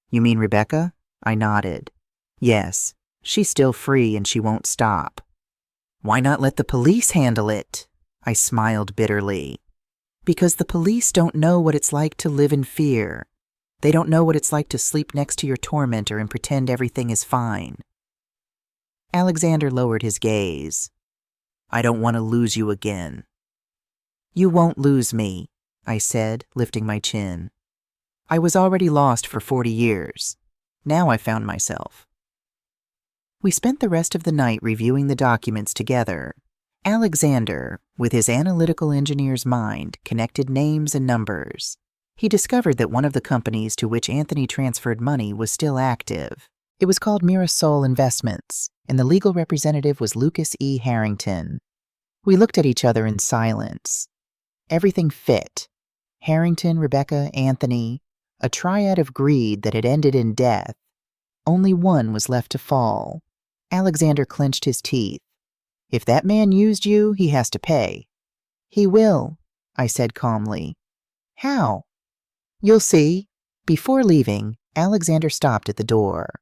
"You mean Rebecca?" I nodded. "Yes, she's still free and she won't stop." "Why not let the police handle it?" I smiled bitterly. "Because the police don't know what it's like to live in fear. They don't know what it's like to sleep next to your tormentor and pretend everything is fine." Alexander lowered his gaze. "I don't want to lose you again." "You won't lose me," I said, lifting my chin. I was already lost for 40 years. Now I found myself. We spent the rest of the night reviewing the documents together. Alexander, with his analytical engineer's mind, connected names and numbers. He discovered that one of the companies to which Anthony transferred money was still active. It was called Mirasol Investments, and the legal representative was Lucas E. Harrington. We looked at each other in silence. Everything fit. Harrington, Rebecca, Anthony, a triad of greed that had ended in death. Only one was left to fall. Alexander clenched his teeth. "If that man used you, he has to pay." "He will," I said calmly. "How?" "You'll see." Before leaving, Alexander stopped at the door.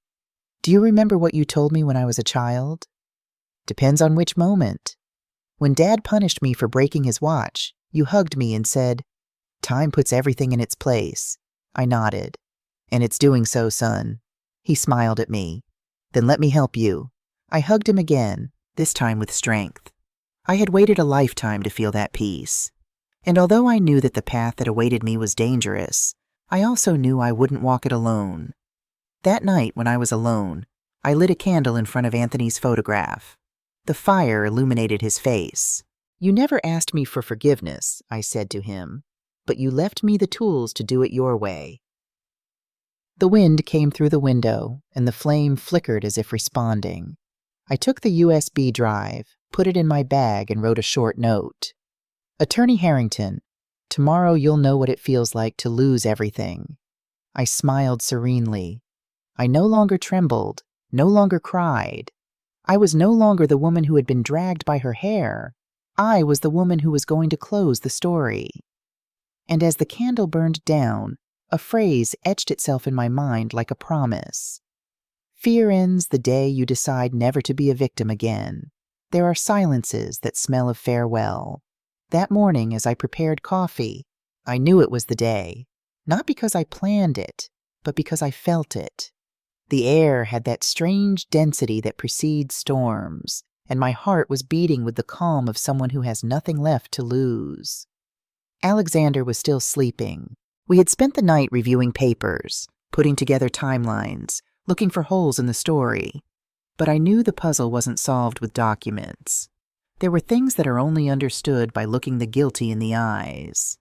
"Do you remember what you told me when I was a child?" "Depends on which moment." "When Dad punished me for breaking his watch, you hugged me and said, 'Time puts everything in its place.'" I nodded. "And it's doing so, son." He smiled at me. "Then let me help you." I hugged him again, this time with strength. I had waited a lifetime to feel that peace. And although I knew that the path that awaited me was dangerous, I also knew I wouldn't walk it alone. That night, when I was alone, I lit a candle in front of Anthony's photograph. The fire illuminated his face. "You never asked me for forgiveness," I said to him, "but you left me the tools to do it your way." The wind came through the window, and the flame flickered as if responding. I took the USB drive, put it in my bag, and wrote a short note. "Attorney Harrington, tomorrow you'll know what it feels like to lose everything." I smiled serenely. I no longer trembled, no longer cried. I was no longer the woman who had been dragged by her hair. I was the woman who was going to close the story. And as the candle burned down, a phrase etched itself in my mind like a promise. Fear ends the day you decide never to be a victim again. There are silences that smell of farewell. That morning, as I prepared coffee, I knew it was the day, not because I planned it, but because I felt it. The air had that strange density that precedes storms, and my heart was beating with the calm of someone who has nothing left to lose. Alexander was still sleeping. We had spent the night reviewing papers, putting together timelines, looking for holes in the story. But I knew the puzzle wasn't solved with documents. There were things that are only understood by looking the guilty in the eyes.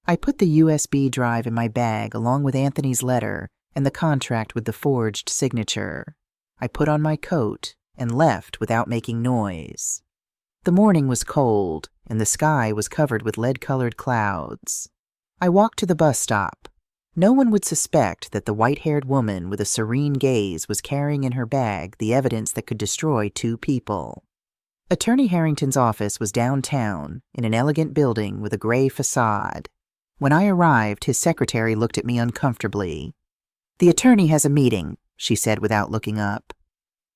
I put the USB drive in my bag along with Anthony's letter and the contract with the forged signature. I put on my coat and left without making noise. The morning was cold, and the sky was covered with lead-colored clouds. I walked to the bus stop. No one would suspect that the white-haired woman with a serene gaze was carrying in her bag the evidence that could destroy 2 people. Attorney Harrington's office was downtown, in an elegant building with a gray facade. When I arrived, his secretary looked at me uncomfortably. "The attorney has a meeting," she said without looking up.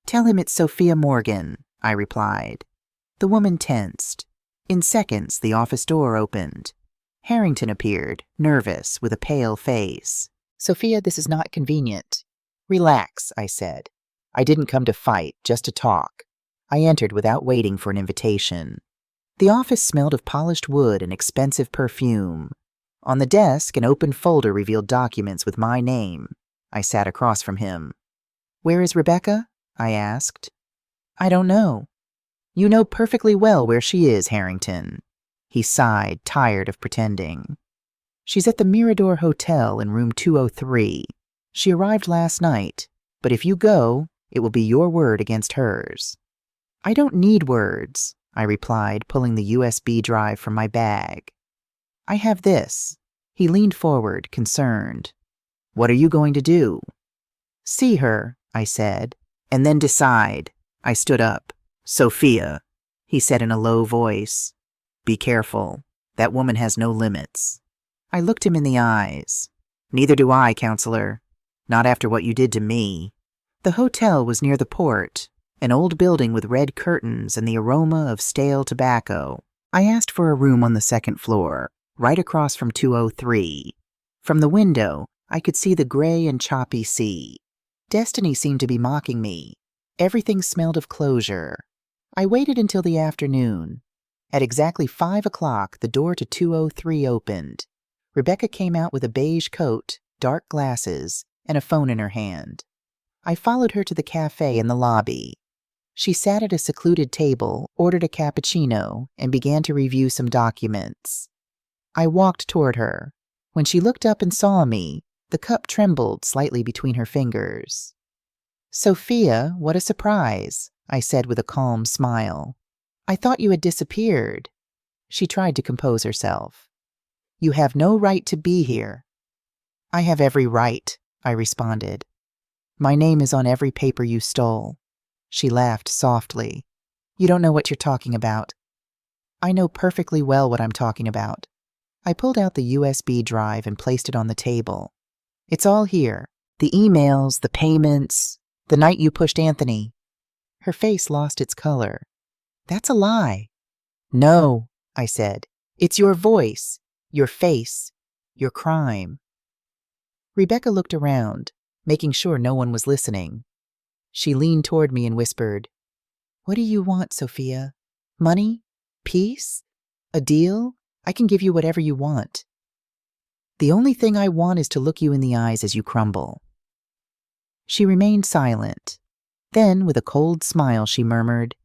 "Tell him it's Sophia Morgan," I replied. The woman tensed. In seconds, the office door opened. Harrington appeared, nervous, with a pale face. "Sophia, this is not convenient." "Relax," I said. "I didn't come to fight, just to talk." I entered without waiting for an invitation. The office smelled of polished wood and expensive perfume. On the desk, an open folder revealed documents with my name. I sat across from him. "Where is Rebecca?" I asked. "I don't know." "You know perfectly well where she is, Harrington." He sighed, tired of pretending. "She's at the Mirador Hotel in room 203. She arrived last night, but if you go, it will be your word against hers." "I don't need words," I replied, pulling the USB drive from my bag. "I have this." He leaned forward, concerned. "What are you going to do?" "See her," I said, "and then decide." I stood up. "Sophia," he said in a low voice. "Be careful. That woman has no limits." I looked him in the eyes. "Neither do I, counselor. Not after what you did to me." The hotel was near the port, an old building with red curtains and the aroma of stale tobacco. I asked for a room on the second floor, right across from 203. From the window, I could see the gray and choppy sea. Destiny seemed to be mocking me. Everything smelled of closure. I waited until the afternoon. At exactly 5 o'clock, the door to 203 opened. Rebecca came out with a beige coat, dark glasses, and a phone in her hand. I followed her to the cafe in the lobby. She sat at a secluded table, ordered a cappuccino, and began to review some documents. I walked toward her. When she looked up and saw me, the cup trembled slightly between her fingers. "Sophia, what a surprise," I said with a calm smile. "I thought you had disappeared." She tried to compose herself. "You have no right to be here." "I have every right," I responded. "My name is on every paper you stole." She laughed softly. "You don't know what you're talking about." "I know perfectly well what I'm talking about." I pulled out the USB drive and placed it on the table. "It's all here. The emails, the payments, the night you pushed Anthony." Her face lost its color. "That's a lie." "No," I said. "It's your voice, your face, your crime." Rebecca looked around, making sure no one was listening. She leaned toward me and whispered, "What do you want, Sophia? Money? Peace? A deal? I can give you whatever you want." "The only thing I want is to look you in the eyes as you crumble." She remained silent. Then, with a cold smile, she murmured,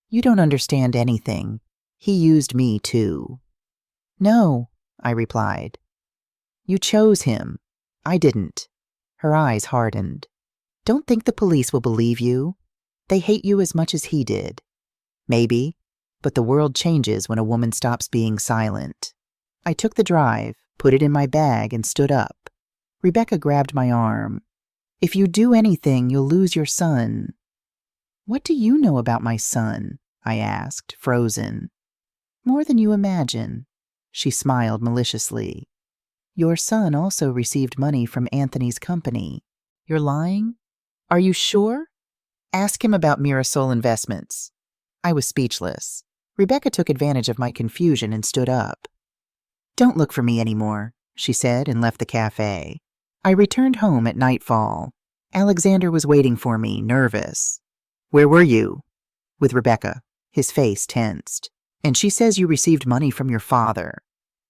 "You don't understand anything. He used me, too." "No," I replied. "You chose him. I didn't." Her eyes hardened. "Don't think the police will believe you. They hate you as much as he did." "Maybe, but the world changes when a woman stops being silent." I took the drive, put it in my bag, and stood up. Rebecca grabbed my arm. "If you do anything, you'll lose your son." "What do you know about my son?" I asked, frozen. More than you imagine. She smiled maliciously. Your son also received money from Anthony's company. You're lying? Are you sure? Ask him about Mirasol Investments. I was speechless. Rebecca took advantage of my confusion and stood up. Don't look for me anymore, she said, and left the cafe. I returned home at nightfall. Alexander was waiting for me, nervous. Where were you? With Rebecca. His face tensed. And she says you received money from your father.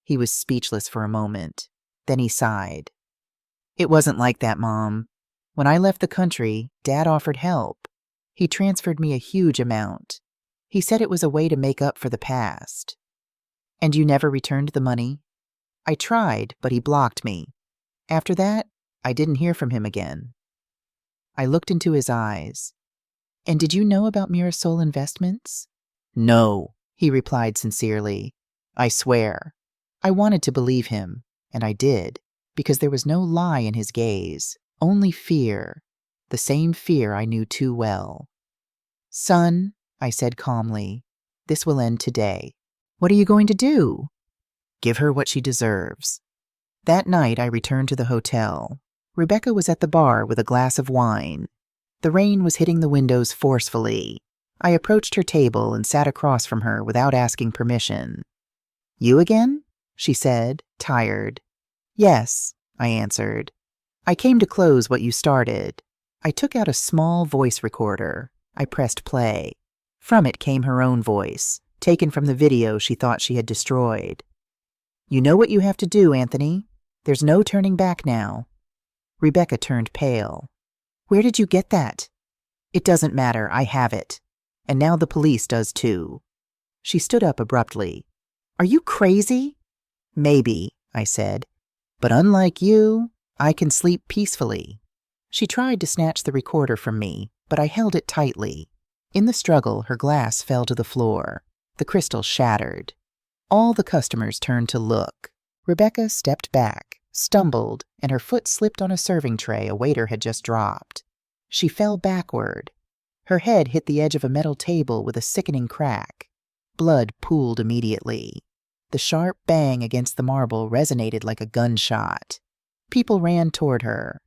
He was speechless for a moment. Then he sighed. It wasn't like that, Mom. When I left the country, Dad offered help. He transferred me a huge amount. He said it was a way to make up for the past. And you never returned the money? I tried, but he blocked me. After that, I didn't hear from him again. I looked into his eyes. And did you know about Mirasol Investments? No, he replied sincerely. I swear. I wanted to believe him, and I did, because there was no lie in his gaze, only fear, the same fear I knew too well. Son, I said calmly, this will end today. What are you going to do? Give her what she deserves. That night I returned to the hotel. Rebecca was at the bar with a glass of wine. The rain was hitting the windows forcefully. I approached her table and sat across from her without asking permission. You again? She said, tired. Yes, I answered. I came to close what you started. I took out a small voice recorder. I pressed play. From it came her own voice, taken from the video she thought she had destroyed. You know what you have to do, Anthony. There's no turning back now. Rebecca turned pale. Where did you get that? It doesn't matter, I have it. And now the police does too. She stood up abruptly. Are you crazy? Maybe, I said. But unlike you, I can sleep peacefully. She tried to snatch the recorder from me, but I held it tightly. In the struggle, her glass fell to the floor. The crystal shattered. All the customers turned to look. Rebecca stepped back, stumbled, and her foot slipped on a serving tray a waiter had just dropped. She fell backward. Her head hit the edge of a metal table with a sickening crack. Blood pooled immediately. The sharp bang against the marble resonated like a gunshot. People ran toward her.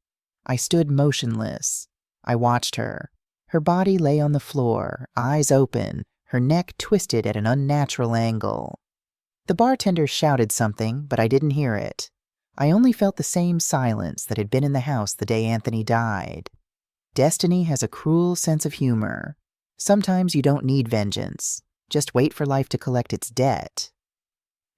I stood motionless. I watched her. Her body lay on the floor, eyes open, her neck twisted at an unnatural angle. The bartender shouted something, but I didn't hear it. I only felt the same silence that had been in the house the day Anthony died. Destiny has a cruel sense of humor. Sometimes you don't need vengeance. Just wait for life to collect its debt.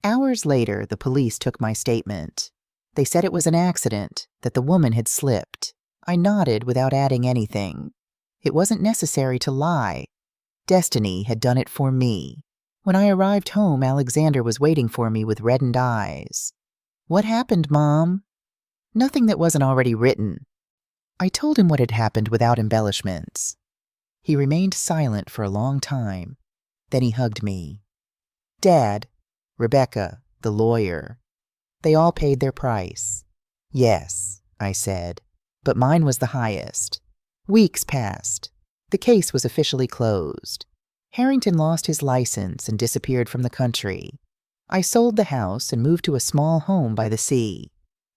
Hours later, the police took my statement. They said it was an accident, that the woman had slipped. I nodded without adding anything. It wasn't necessary to lie. Destiny had done it for me. When I arrived home, Alexander was waiting for me with reddened eyes. What happened, Mom? Nothing that wasn't already written. I told him what had happened without embellishments. He remained silent for a long time. Then he hugged me. Dad, Rebecca, the lawyer. They all paid their price. Yes, I said, but mine was the highest. Weeks passed. The case was officially closed. Harrington lost his license and disappeared from the country. I sold the house and moved to a small home by the sea.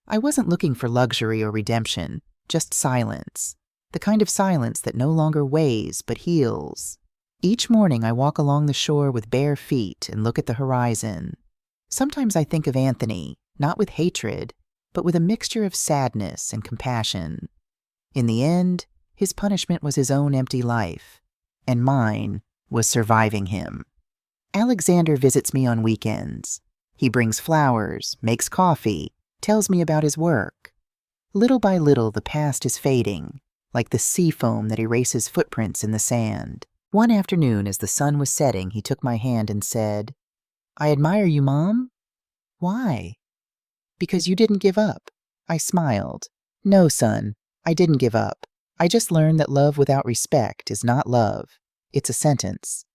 I wasn't looking for luxury or redemption, just silence. The kind of silence that no longer weighs but heals. Each morning I walk along the shore with bare feet and look at the horizon. Sometimes I think of Anthony, not with hatred, but with a mixture of sadness and compassion. In the end, his punishment was his own empty life, and mine was surviving him. Alexander visits me on weekends. He brings flowers, makes coffee, tells me about his work. Little by little, the past is fading, like the sea foam that erases footprints in the sand. One afternoon, as the sun was setting, he took my hand and said, I admire you, Mom. Why? Because you didn't give up. I smiled. No, son, I didn't give up. I just learned that love without respect is not love. It's a sentence.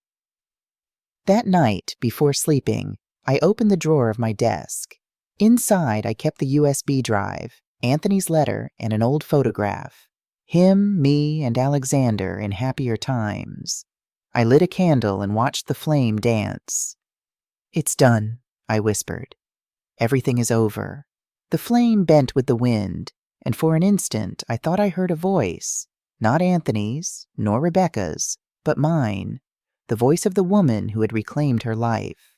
That night, before sleeping, I opened the drawer of my desk. Inside, I kept the USB drive, Anthony's letter, and an old photograph. Him, me, and Alexander in happier times. I lit a candle and watched the flame dance. "It's done," I whispered. "Everything is over." The flame bent with the wind, and for an instant I thought I heard a voice, not Anthony's, nor Rebecca's, but mine, the voice of the woman who had reclaimed her life.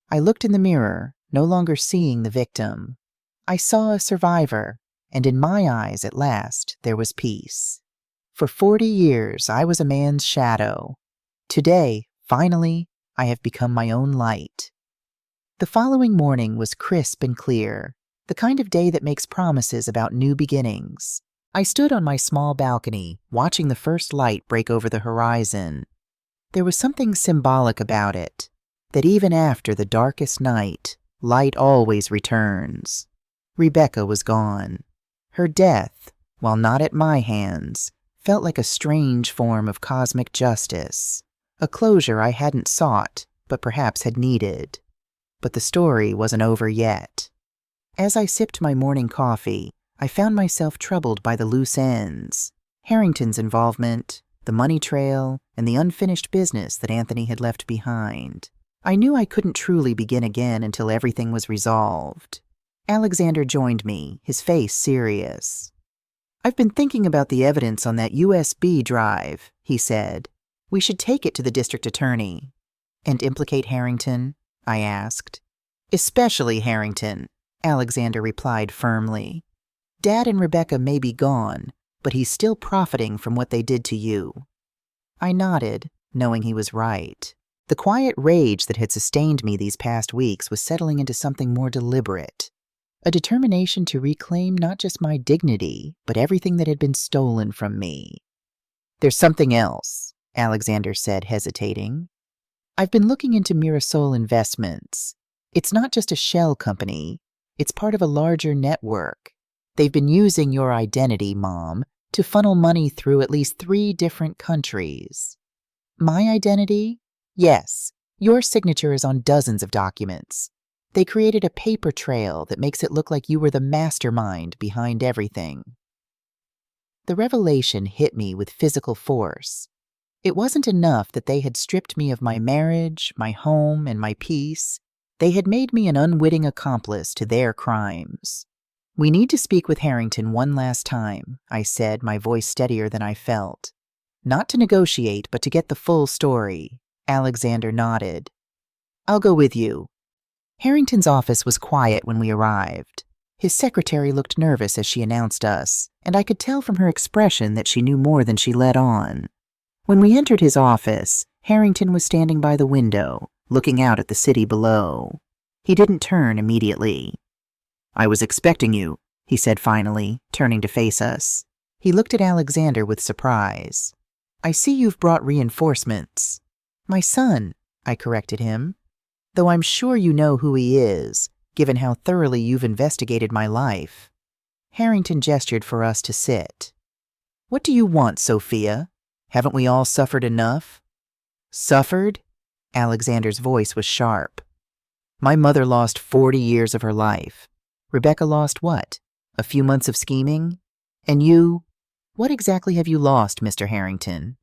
I looked in the mirror, no longer seeing the victim. I saw a survivor, and in my eyes at last there was peace. For 40 years I was a man's shadow. Today, finally, I have become my own light. The following morning was crisp and clear, the kind of day that makes promises about new beginnings. I stood on my small balcony, watching the first light break over the horizon. There was something symbolic about it, that even after the darkest night, light always returns. Rebecca was gone. Her death, while not at my hands, felt like a strange form of cosmic justice, a closure I hadn't sought, but perhaps had needed. But the story wasn't over yet. As I sipped my morning coffee, I found myself troubled by the loose ends. Harrington's involvement, the money trail, and the unfinished business that Anthony had left behind. I knew I couldn't truly begin again until everything was resolved. Alexander joined me, his face serious. "I've been thinking about the evidence on that USB drive," he said. "We should take it to the district attorney." "And implicate Harrington?" I asked. "Especially Harrington," Alexander replied firmly. "Dad and Rebecca may be gone, but he's still profiting from what they did to you." I nodded, knowing he was right. The quiet rage that had sustained me these past weeks was settling into something more deliberate. A determination to reclaim not just my dignity, but everything that had been stolen from me. "There's something else," Alexander said, hesitating. "I've been looking into Mirasol Investments. It's not just a shell company. It's part of a larger network. They've been using your identity, Mom, to funnel money through at least 3 different countries." "My identity?" "Yes. Your signature is on dozens of documents. They created a paper trail that makes it look like you were the mastermind behind everything." The revelation hit me with physical force. It wasn't enough that they had stripped me of my marriage, my home, and my peace. They had made me an unwitting accomplice to their crimes. "We need to speak with Harrington one last time," I said, my voice steadier than I felt. "Not to negotiate, but to get the full story." Alexander nodded. "I'll go with you." Harrington's office was quiet when we arrived. His secretary looked nervous as she announced us, and I could tell from her expression that she knew more than she let on. When we entered his office, Harrington was standing by the window, looking out at the city below. He didn't turn immediately. "I was expecting you," he said finally, turning to face us. He looked at Alexander with surprise. "I see you've brought reinforcements." "My son," I corrected him. "Though I'm sure you know who he is, given how thoroughly you've investigated my life." Harrington gestured for us to sit. "What do you want, Sophia? Haven't we all suffered enough?" "Suffered?" Alexander's voice was sharp. "My mother lost 40 years of her life. Rebecca lost what? A few months of scheming? And you? What exactly have you lost, Mr. Harrington?"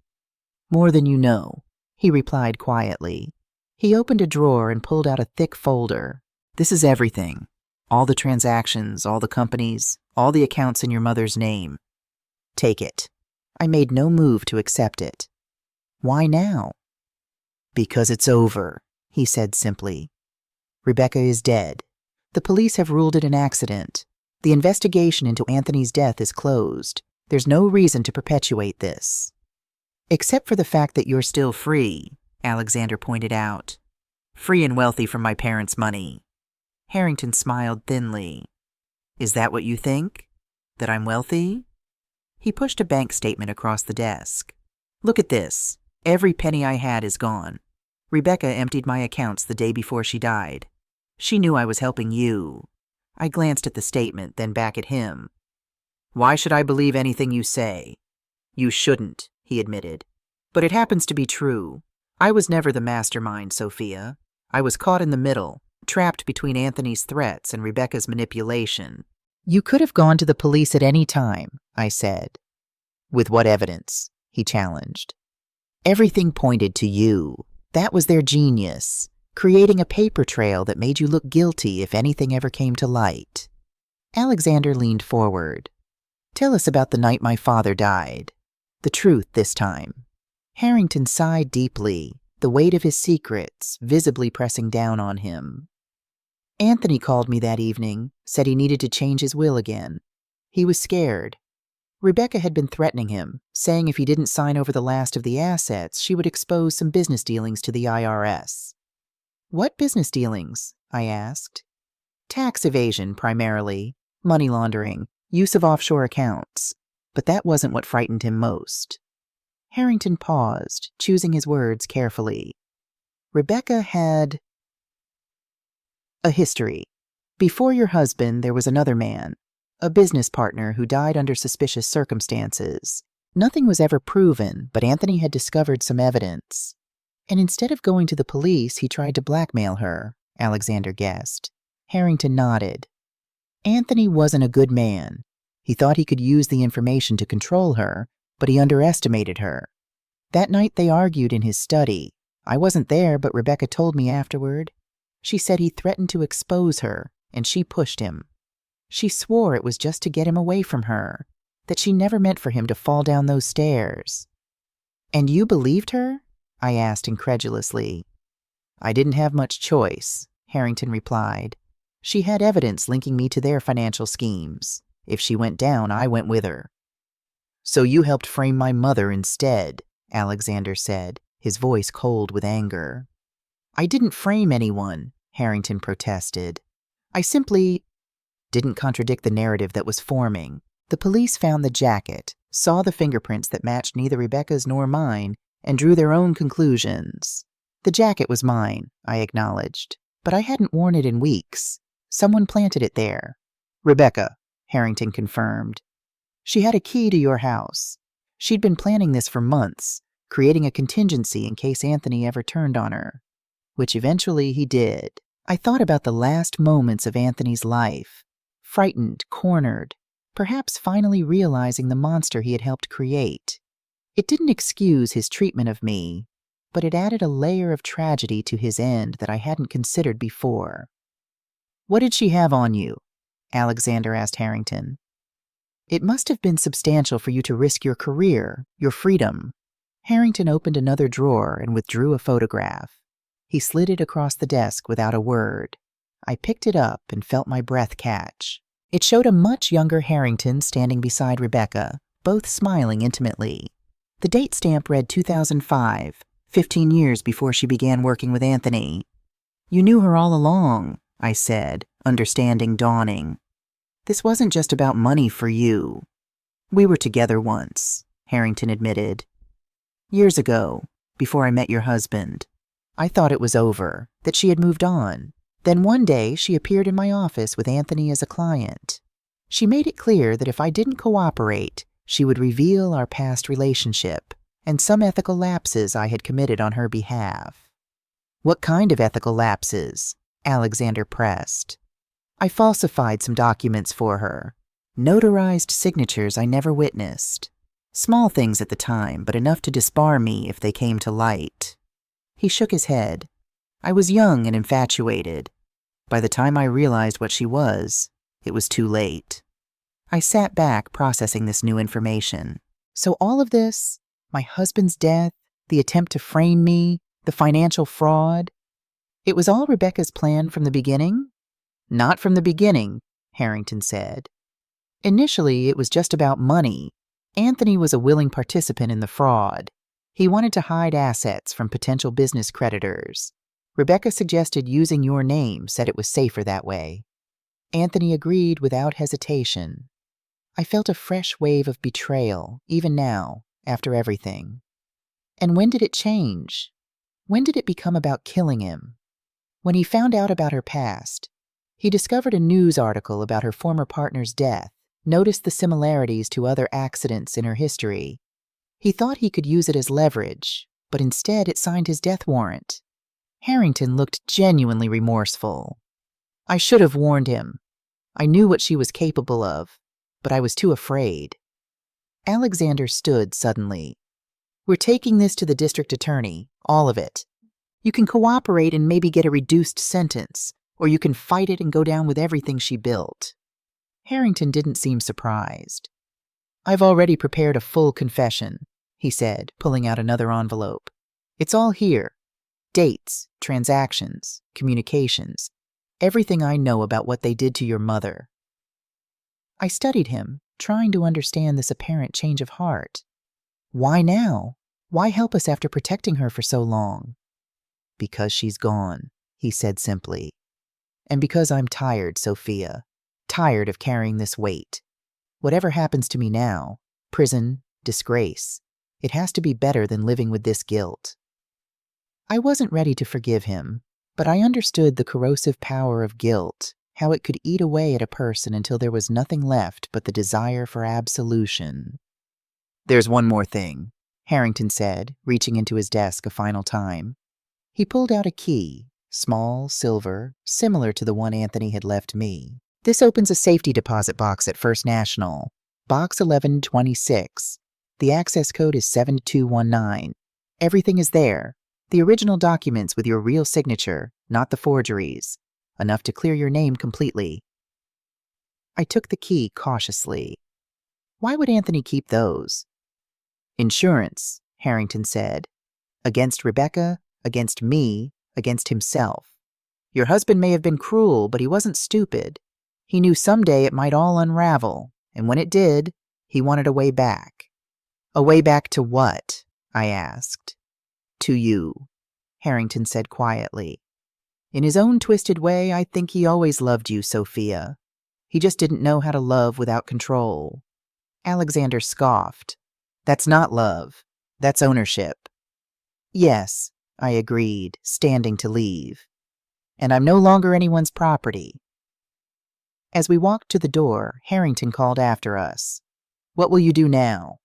"More than you know," he replied quietly. He opened a drawer and pulled out a thick folder. "This is everything. All the transactions, all the companies, all the accounts in your mother's name. Take it." I made no move to accept it. "Why now?" "Because it's over," he said simply. "Rebecca is dead. The police have ruled it an accident. The investigation into Anthony's death is closed. There's no reason to perpetuate this." "Except for the fact that you're still free," Alexander pointed out. "Free and wealthy from my parents' money." Harrington smiled thinly. "Is that what you think? That I'm wealthy?" He pushed a bank statement across the desk. "Look at this. Every penny I had is gone. Rebecca emptied my accounts the day before she died. She knew I was helping you." I glanced at the statement, then back at him. "Why should I believe anything you say?" "You shouldn't," he admitted. "But it happens to be true. I was never the mastermind, Sophia. I was caught in the middle, trapped between Anthony's threats and Rebecca's manipulation." "You could have gone to the police at any time," I said. "With what evidence?" he challenged. "Everything pointed to you. That was their genius. creating a paper trail that made you look guilty if anything ever came to light. Alexander leaned forward. Tell us about the night my father died. The truth this time. Harrington sighed deeply, the weight of his secrets visibly pressing down on him. Anthony called me that evening, said he needed to change his will again. He was scared. Rebecca had been threatening him, saying if he didn't sign over the last of the assets, she would expose some business dealings to the IRS. What business dealings? I asked. Tax evasion, primarily, money laundering, use of offshore accounts. But that wasn't what frightened him most. Harrington paused, choosing his words carefully. Rebecca had a history. Before your husband, there was another man, a business partner who died under suspicious circumstances. Nothing was ever proven, but Anthony had discovered some evidence. And instead of going to the police, he tried to blackmail her, Alexander guessed. Harrington nodded. Anthony wasn't a good man. He thought he could use the information to control her, but he underestimated her. That night they argued in his study. I wasn't there, but Rebecca told me afterward. She said he threatened to expose her, and she pushed him. She swore it was just to get him away from her, that she never meant for him to fall down those stairs. And you believed her? I asked incredulously. I didn't have much choice, Harrington replied. She had evidence linking me to their financial schemes. If she went down, I went with her. So you helped frame my mother instead, Alexander said, his voice cold with anger. I didn't frame anyone, Harrington protested. I simply didn't contradict the narrative that was forming. The police found the jacket, saw the fingerprints that matched neither Rebecca's nor mine, and drew their own conclusions. The jacket was mine, I acknowledged, but I hadn't worn it in weeks. Someone planted it there. Rebecca, Harrington confirmed. She had a key to your house. She'd been planning this for months, creating a contingency in case Anthony ever turned on her. Which eventually he did. I thought about the last moments of Anthony's life. Frightened, cornered, perhaps finally realizing the monster he had helped create. It didn't excuse his treatment of me, but it added a layer of tragedy to his end that I hadn't considered before. What did she have on you? Alexander asked Harrington. It must have been substantial for you to risk your career, your freedom. Harrington opened another drawer and withdrew a photograph. He slid it across the desk without a word. I picked it up and felt my breath catch. It showed a much younger Harrington standing beside Rebecca, both smiling intimately. The date stamp read 2005, 15 years before she began working with Anthony. You knew her all along, I said, understanding dawning. This wasn't just about money for you. We were together once, Harrington admitted. Years ago, before I met your husband. I thought it was over, that she had moved on. Then one day she appeared in my office with Anthony as a client. She made it clear that if I didn't cooperate, she would reveal our past relationship and some ethical lapses I had committed on her behalf. What kind of ethical lapses? Alexander pressed. I falsified some documents for her, notarized signatures I never witnessed. Small things at the time, but enough to disbar me if they came to light. He shook his head. I was young and infatuated. By the time I realized what she was, it was too late. I sat back processing this new information. So all of this, my husband's death, the attempt to frame me, the financial fraud, it was all Rebecca's plan from the beginning? Not from the beginning, Harrington said. Initially, it was just about money. Anthony was a willing participant in the fraud. He wanted to hide assets from potential business creditors. Rebecca suggested using your name, said it was safer that way. Anthony agreed without hesitation. I felt a fresh wave of betrayal, even now, after everything. And when did it change? When did it become about killing him? When he found out about her past, he discovered a news article about her former partner's death, noticed the similarities to other accidents in her history. He thought he could use it as leverage, but instead it signed his death warrant. Harrington looked genuinely remorseful. I should have warned him. I knew what she was capable of, but I was too afraid. Alexander stood suddenly. We're taking this to the district attorney, all of it. You can cooperate and maybe get a reduced sentence, or you can fight it and go down with everything she built. Harrington didn't seem surprised. I've already prepared a full confession, he said, pulling out another envelope. It's all here. Dates, transactions, communications, everything I know about what they did to your mother. I studied him, trying to understand this apparent change of heart. Why now? Why help us after protecting her for so long? Because she's gone, he said simply. And because I'm tired, Sophia. Tired of carrying this weight. Whatever happens to me now, prison, disgrace, it has to be better than living with this guilt. I wasn't ready to forgive him, but I understood the corrosive power of guilt, how it could eat away at a person until there was nothing left but the desire for absolution. There's one more thing, Harrington said, reaching into his desk a final time. He pulled out a key, small, silver, similar to the one Anthony had left me. This opens a safety deposit box at First National, Box 1126. The access code is 7219. Everything is there. The original documents with your real signature, not the forgeries. Enough to clear your name completely. I took the key cautiously. Why would Anthony keep those? Insurance, Harrington said. Against Rebecca, against me, against himself. Your husband may have been cruel, but he wasn't stupid. He knew someday it might all unravel, and when it did, he wanted a way back. A way back to what? I asked. To you, Harrington said quietly. In his own twisted way, I think he always loved you, Sophia. He just didn't know how to love without control. Alexander scoffed. That's not love. That's ownership. Yes, I agreed, standing to leave. And I'm no longer anyone's property. As we walked to the door, Harrington called after us. What will you do now?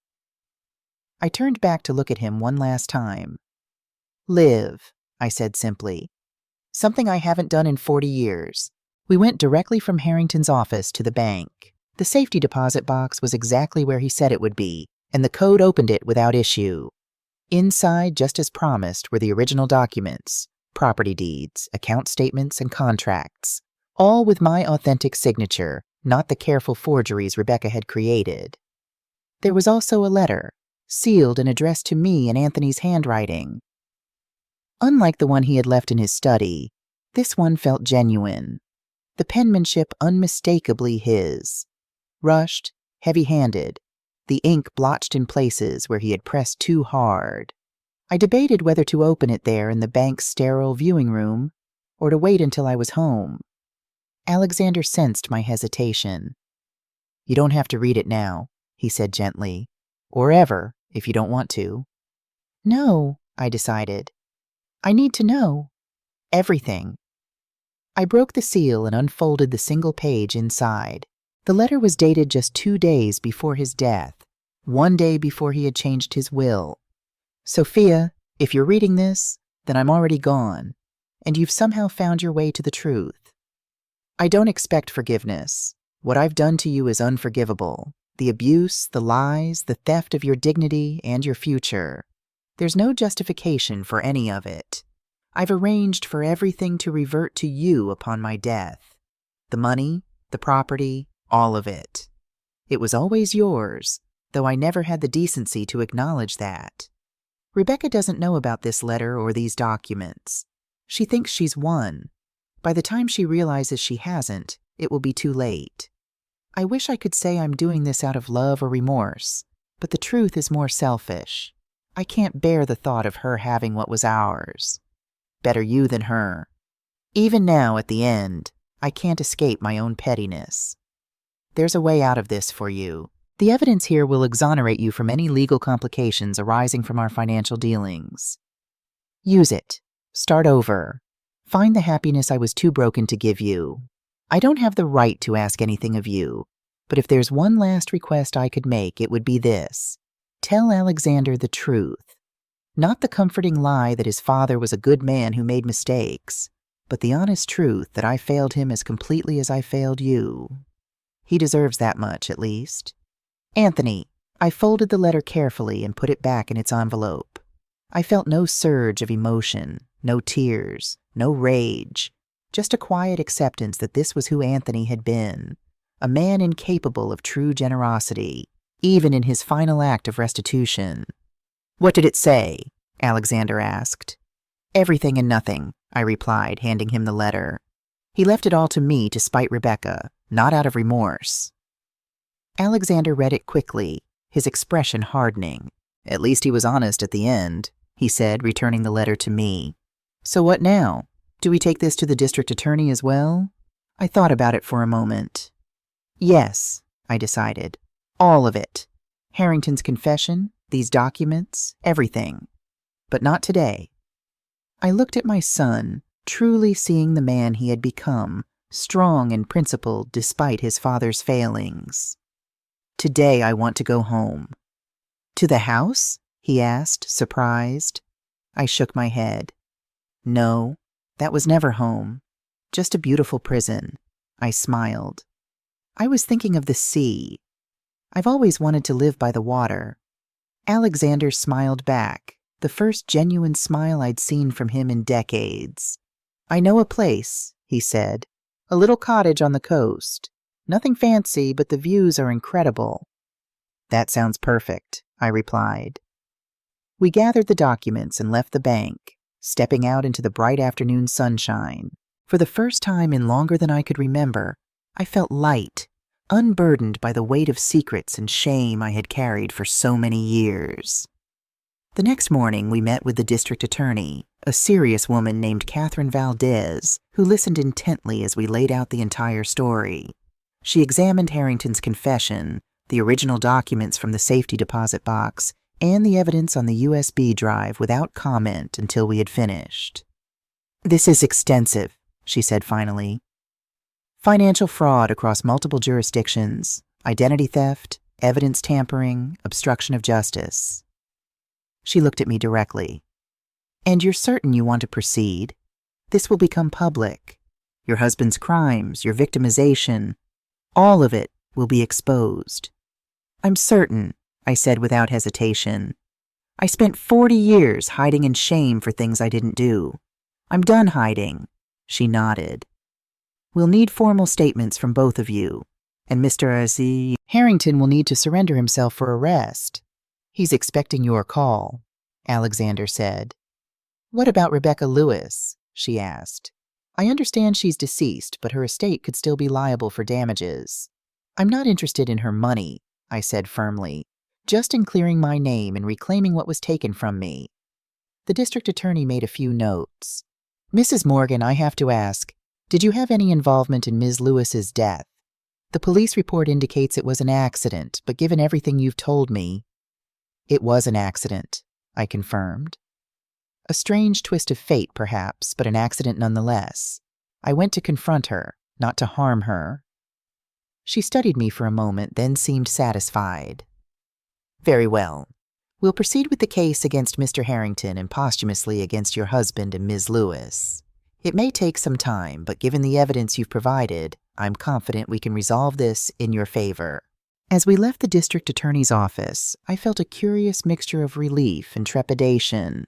I turned back to look at him one last time. Live, I said simply. Something I haven't done in 40 years. We went directly from Harrington's office to the bank. The safety deposit box was exactly where he said it would be, and the code opened it without issue. Inside, just as promised, were the original documents, property deeds, account statements, and contracts, all with my authentic signature, not the careful forgeries Rebecca had created. There was also a letter, sealed and addressed to me in Anthony's handwriting. Unlike the one he had left in his study, this one felt genuine, the penmanship unmistakably his. Rushed, heavy-handed, the ink blotched in places where he had pressed too hard. I debated whether to open it there in the bank's sterile viewing room or to wait until I was home. Alexander sensed my hesitation. You don't have to read it now, he said gently, or ever, if you don't want to. No, I decided. I need to know. Everything. I broke the seal and unfolded the single page inside. The letter was dated just 2 days before his death, 1 day before he had changed his will. Sophia, if you're reading this, then I'm already gone, and you've somehow found your way to the truth. I don't expect forgiveness. What I've done to you is unforgivable. The abuse, the lies, the theft of your dignity and your future. There's no justification for any of it. I've arranged for everything to revert to you upon my death. The money, the property, all of it. It was always yours, though I never had the decency to acknowledge that. Rebecca doesn't know about this letter or these documents. She thinks she's won. By the time she realizes she hasn't, it will be too late. I wish I could say I'm doing this out of love or remorse, but the truth is more selfish. I can't bear the thought of her having what was ours. Better you than her. Even now, at the end, I can't escape my own pettiness. There's a way out of this for you. The evidence here will exonerate you from any legal complications arising from our financial dealings. Use it. Start over. Find the happiness I was too broken to give you. I don't have the right to ask anything of you, but if there's one last request I could make, it would be this. Tell Alexander the truth. Not the comforting lie that his father was a good man who made mistakes, but the honest truth that I failed him as completely as I failed you. He deserves that much, at least. Anthony, I folded the letter carefully and put it back in its envelope. I felt no surge of emotion, no tears, no rage, just a quiet acceptance that this was who Anthony had been, a man incapable of true generosity, even in his final act of restitution. "What did it say?" Alexander asked. "Everything and nothing," I replied, handing him the letter. "He left it all to me to spite Rebecca, not out of remorse." Alexander read it quickly, his expression hardening. "At least he was honest at the end," he said, returning the letter to me. "So what now? Do we take this to the district attorney as well?" I thought about it for a moment. "Yes," I decided. "All of it. Harrington's confession, these documents, everything. But not today." I looked at my son, truly seeing the man he had become, strong and principled despite his father's failings. "Today I want to go home." "To the house?" he asked, surprised. I shook my head. "No, that was never home. Just a beautiful prison." I smiled. "I was thinking of the sea. I've always wanted to live by the water." Alexander smiled back, the first genuine smile I'd seen from him in decades. "I know a place," he said. "A little cottage on the coast. Nothing fancy, but the views are incredible." "That sounds perfect," I replied. We gathered the documents and left the bank, stepping out into the bright afternoon sunshine. For the first time in longer than I could remember, I felt light, unburdened by the weight of secrets and shame I had carried for so many years. The next morning, we met with the district attorney, a serious woman named Catherine Valdez, who listened intently as we laid out the entire story. She examined Harrington's confession, the original documents from the safety deposit box, and the evidence on the USB drive without comment until we had finished. "This is extensive," she said finally. "Financial fraud across multiple jurisdictions, identity theft, evidence tampering, obstruction of justice." She looked at me directly. "And you're certain you want to proceed? This will become public. Your husband's crimes, your victimization, all of it will be exposed." "I'm certain," I said without hesitation. "I spent 40 years hiding in shame for things I didn't do. I'm done hiding." She nodded. "We'll need formal statements from both of you, and Mr. Harrington will need to surrender himself for arrest. He's expecting your call," Alexander said. "What about Rebecca Lewis?" she asked. "I understand she's deceased, but her estate could still be liable for damages." "I'm not interested in her money," I said firmly, "just in clearing my name and reclaiming what was taken from me." The district attorney made a few notes. "Mrs. Morgan, I have to ask, did you have any involvement in Ms. Lewis's death? The police report indicates it was an accident, but given everything you've told me—" "It was an accident," I confirmed. "A strange twist of fate, perhaps, but an accident nonetheless. I went to confront her, not to harm her." She studied me for a moment, then seemed satisfied. "Very well. We'll proceed with the case against Mr. Harrington and posthumously against your husband and Ms. Lewis. It may take some time, but given the evidence you've provided, I'm confident we can resolve this in your favor." As we left the district attorney's office, I felt a curious mixture of relief and trepidation.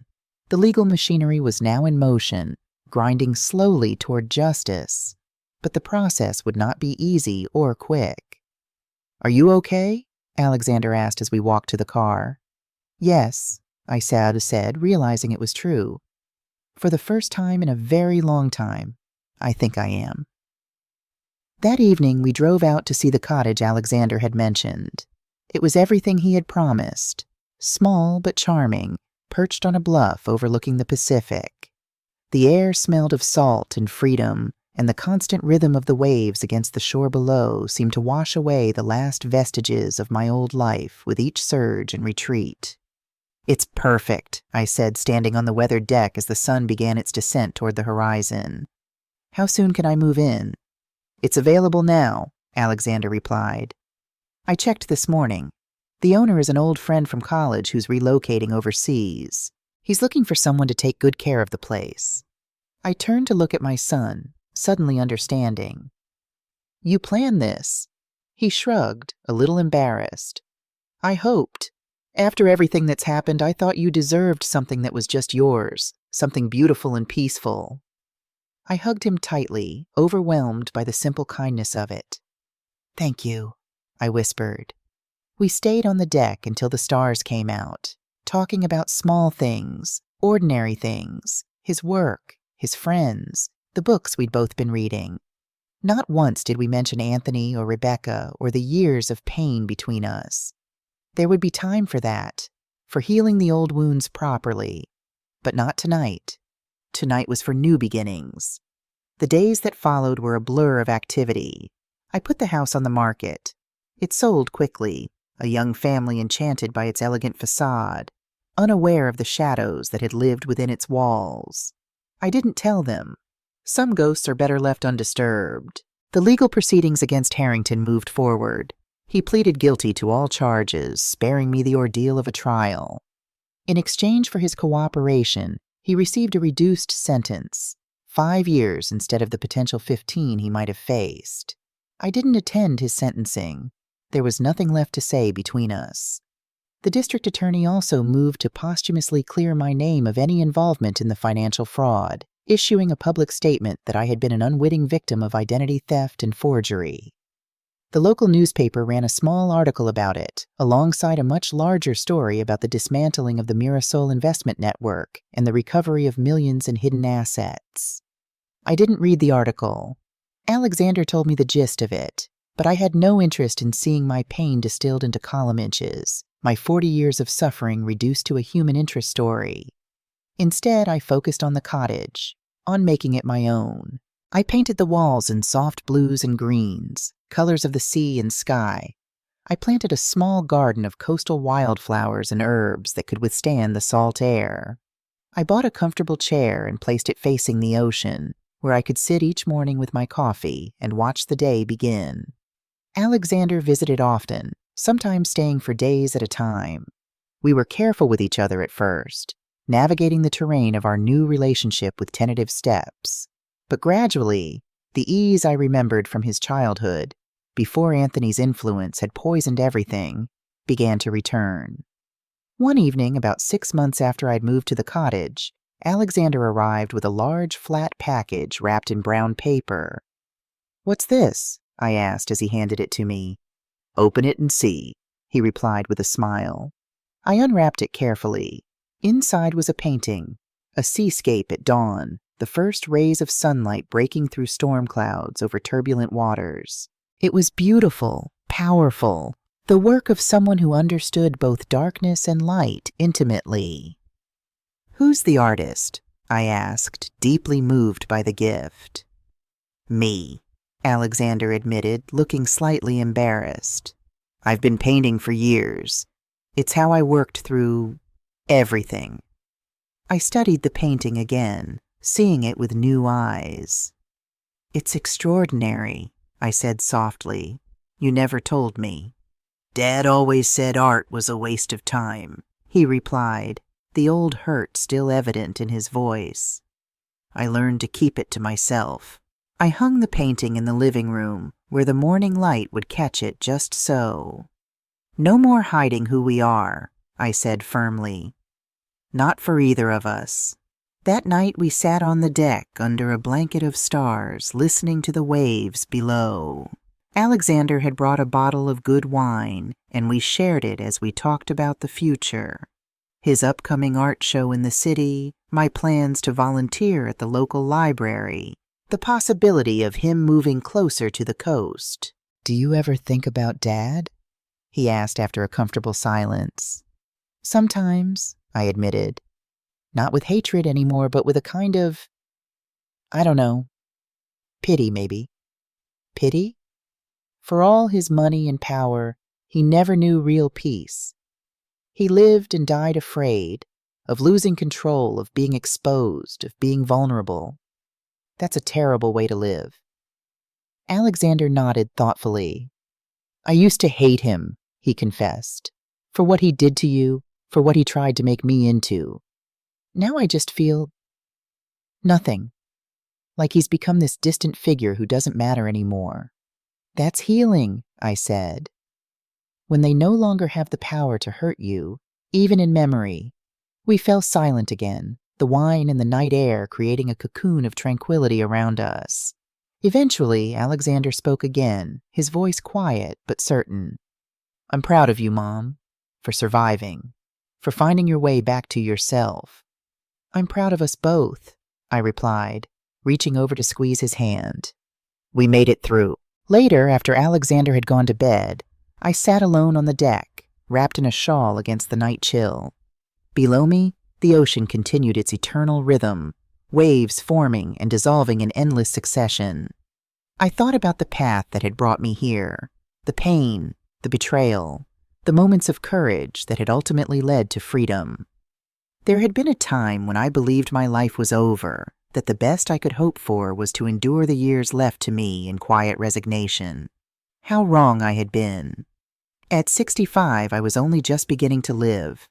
The legal machinery was now in motion, grinding slowly toward justice, but the process would not be easy or quick. "Are you okay?" Alexander asked as we walked to the car. "Yes," I said, realizing it was true. For the first time in a very long time, I think I am. That evening, we drove out to see the cottage Alexander had mentioned. It was everything he had promised, small but charming, perched on a bluff overlooking the Pacific. The air smelled of salt and freedom, and the constant rhythm of the waves against the shore below seemed to wash away the last vestiges of my old life with each surge and retreat. "It's perfect," I said, standing on the weathered deck as the sun began its descent toward the horizon. "How soon can I move in?" "It's available now," Alexander replied. "I checked this morning. The owner is an old friend from college who's relocating overseas. He's looking for someone to take good care of the place." I turned to look at my son, suddenly understanding. "You planned this?" He shrugged, a little embarrassed. "I hoped. After everything that's happened, I thought you deserved something that was just yours, something beautiful and peaceful. I hugged him tightly, overwhelmed by the simple kindness of it. "Thank you," I whispered. We stayed on the deck until the stars came out, talking about small things, ordinary things, his work, his friends, the books we'd both been reading. Not once did we mention Anthony or Rebecca or the years of pain between us. There would be time for that, for healing the old wounds properly, but not tonight. Tonight was for new beginnings. The days that followed were a blur of activity. I put the house on the market. It sold quickly, a young family enchanted by its elegant facade, unaware of the shadows that had lived within its walls. I didn't tell them. Some ghosts are better left undisturbed. The legal proceedings against Harrington moved forward. He pleaded guilty to all charges, sparing me the ordeal of a trial. In exchange for his cooperation, he received a reduced sentence, 5 years instead of the potential 15 he might have faced. I didn't attend his sentencing. There was nothing left to say between us. The district attorney also moved to posthumously clear my name of any involvement in the financial fraud, issuing a public statement that I had been an unwitting victim of identity theft and forgery. The local newspaper ran a small article about it, alongside a much larger story about the dismantling of the Mirasol investment network and the recovery of millions in hidden assets. I didn't read the article. Alexander told me the gist of it, but I had no interest in seeing my pain distilled into column inches, my 40 years of suffering reduced to a human interest story. Instead, I focused on the cottage, on making it my own. I painted the walls in soft blues and greens, colors of the sea and sky. I planted a small garden of coastal wildflowers and herbs that could withstand the salt air. I bought a comfortable chair and placed it facing the ocean, where I could sit each morning with my coffee and watch the day begin. Alexander visited often, sometimes staying for days at a time. We were careful with each other at first, navigating the terrain of our new relationship with tentative steps. But gradually, the ease I remembered from his childhood, before Anthony's influence had poisoned everything, began to return. One evening, about 6 months after I'd moved to the cottage, Alexander arrived with a large flat package wrapped in brown paper. "What's this?" I asked as he handed it to me. "Open it and see," he replied with a smile. I unwrapped it carefully. Inside was a painting, a seascape at dawn, the first rays of sunlight breaking through storm clouds over turbulent waters. It was beautiful, powerful, the work of someone who understood both darkness and light intimately. "Who's the artist?" I asked, deeply moved by the gift. "Me," Alexander admitted, looking slightly embarrassed. "I've been painting for years. It's how I worked through everything." I studied the painting again, seeing it with new eyes. "It's extraordinary," I said softly. "You never told me." "Dad always said art was a waste of time," he replied, the old hurt still evident in his voice. "I learned to keep it to myself." I hung the painting in the living room, where the morning light would catch it just so. "No more hiding who we are," I said firmly. "Not for either of us." That night we sat on the deck under a blanket of stars, listening to the waves below. Alexander had brought a bottle of good wine, and we shared it as we talked about the future. His upcoming art show in the city, my plans to volunteer at the local library, the possibility of him moving closer to the coast. "Do you ever think about Dad?" he asked after a comfortable silence. "Sometimes," I admitted. Not with hatred anymore, but with a kind of, I don't know, pity maybe. Pity? For all his money and power, he never knew real peace. He lived and died afraid, of losing control, of being exposed, of being vulnerable. That's a terrible way to live. Alexander nodded thoughtfully. "I used to hate him," he confessed, "for what he did to you, for what he tried to make me into. Now I just feel nothing, like he's become this distant figure who doesn't matter anymore." "That's healing," I said. "When they no longer have the power to hurt you, even in memory." We fell silent again, the wine and the night air creating a cocoon of tranquility around us. Eventually, Alexander spoke again, his voice quiet but certain. "I'm proud of you, Mom, for surviving, for finding your way back to yourself." "I'm proud of us both," I replied, reaching over to squeeze his hand. We made it through. Later, after Alexander had gone to bed, I sat alone on the deck, wrapped in a shawl against the night chill. Below me, the ocean continued its eternal rhythm, waves forming and dissolving in endless succession. I thought about the path that had brought me here, the pain, the betrayal, the moments of courage that had ultimately led to freedom. There had been a time when I believed my life was over, that the best I could hope for was to endure the years left to me in quiet resignation. How wrong I had been. At 65, I was only just beginning to live.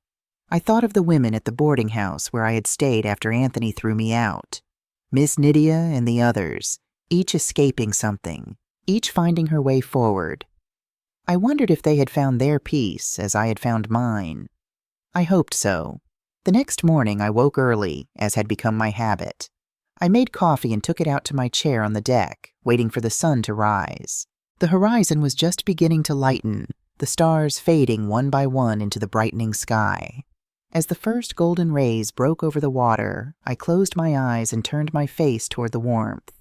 I thought of the women at the boarding house where I had stayed after Anthony threw me out. Miss Nydia and the others, each escaping something, each finding her way forward. I wondered if they had found their peace as I had found mine. I hoped so. The next morning I woke early, as had become my habit. I made coffee and took it out to my chair on the deck, waiting for the sun to rise. The horizon was just beginning to lighten, the stars fading one by one into the brightening sky. As the first golden rays broke over the water, I closed my eyes and turned my face toward the warmth.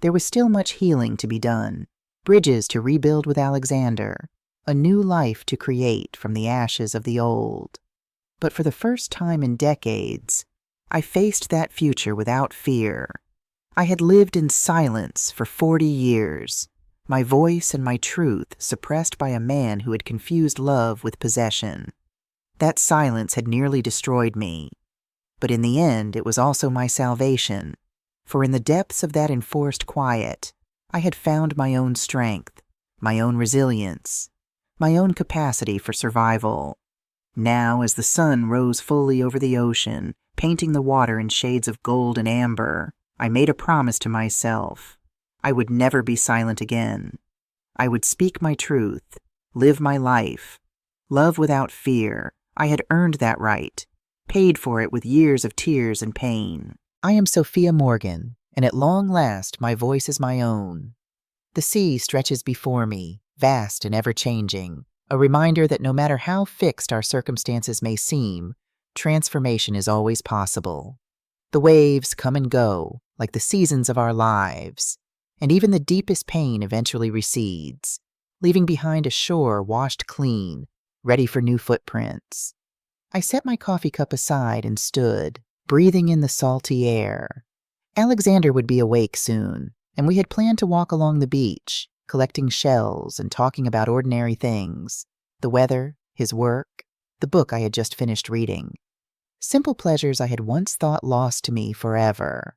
There was still much healing to be done, bridges to rebuild with Alexander, a new life to create from the ashes of the old. But for the first time in decades, I faced that future without fear. I had lived in silence for 40 years, my voice and my truth suppressed by a man who had confused love with possession. That silence had nearly destroyed me. But in the end, it was also my salvation, for in the depths of that enforced quiet, I had found my own strength, my own resilience, my own capacity for survival. Now, as the sun rose fully over the ocean, painting the water in shades of gold and amber, I made a promise to myself. I would never be silent again. I would speak my truth, live my life, love without fear. I had earned that right, paid for it with years of tears and pain. I am Sophia Morgan, and at long last my voice is my own. The sea stretches before me, vast and ever-changing, a reminder that no matter how fixed our circumstances may seem, transformation is always possible. The waves come and go, like the seasons of our lives, and even the deepest pain eventually recedes, leaving behind a shore washed clean, ready for new footprints. I set my coffee cup aside and stood, breathing in the salty air. Alexander would be awake soon, and we had planned to walk along the beach, collecting shells and talking about ordinary things, the weather, his work, the book I had just finished reading. Simple pleasures I had once thought lost to me forever.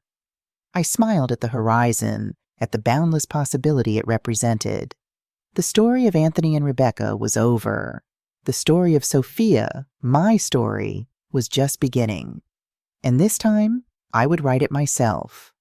I smiled at the horizon, at the boundless possibility it represented. The story of Anthony and Rebecca was over. The story of Sophia, my story, was just beginning. And this time, I would write it myself.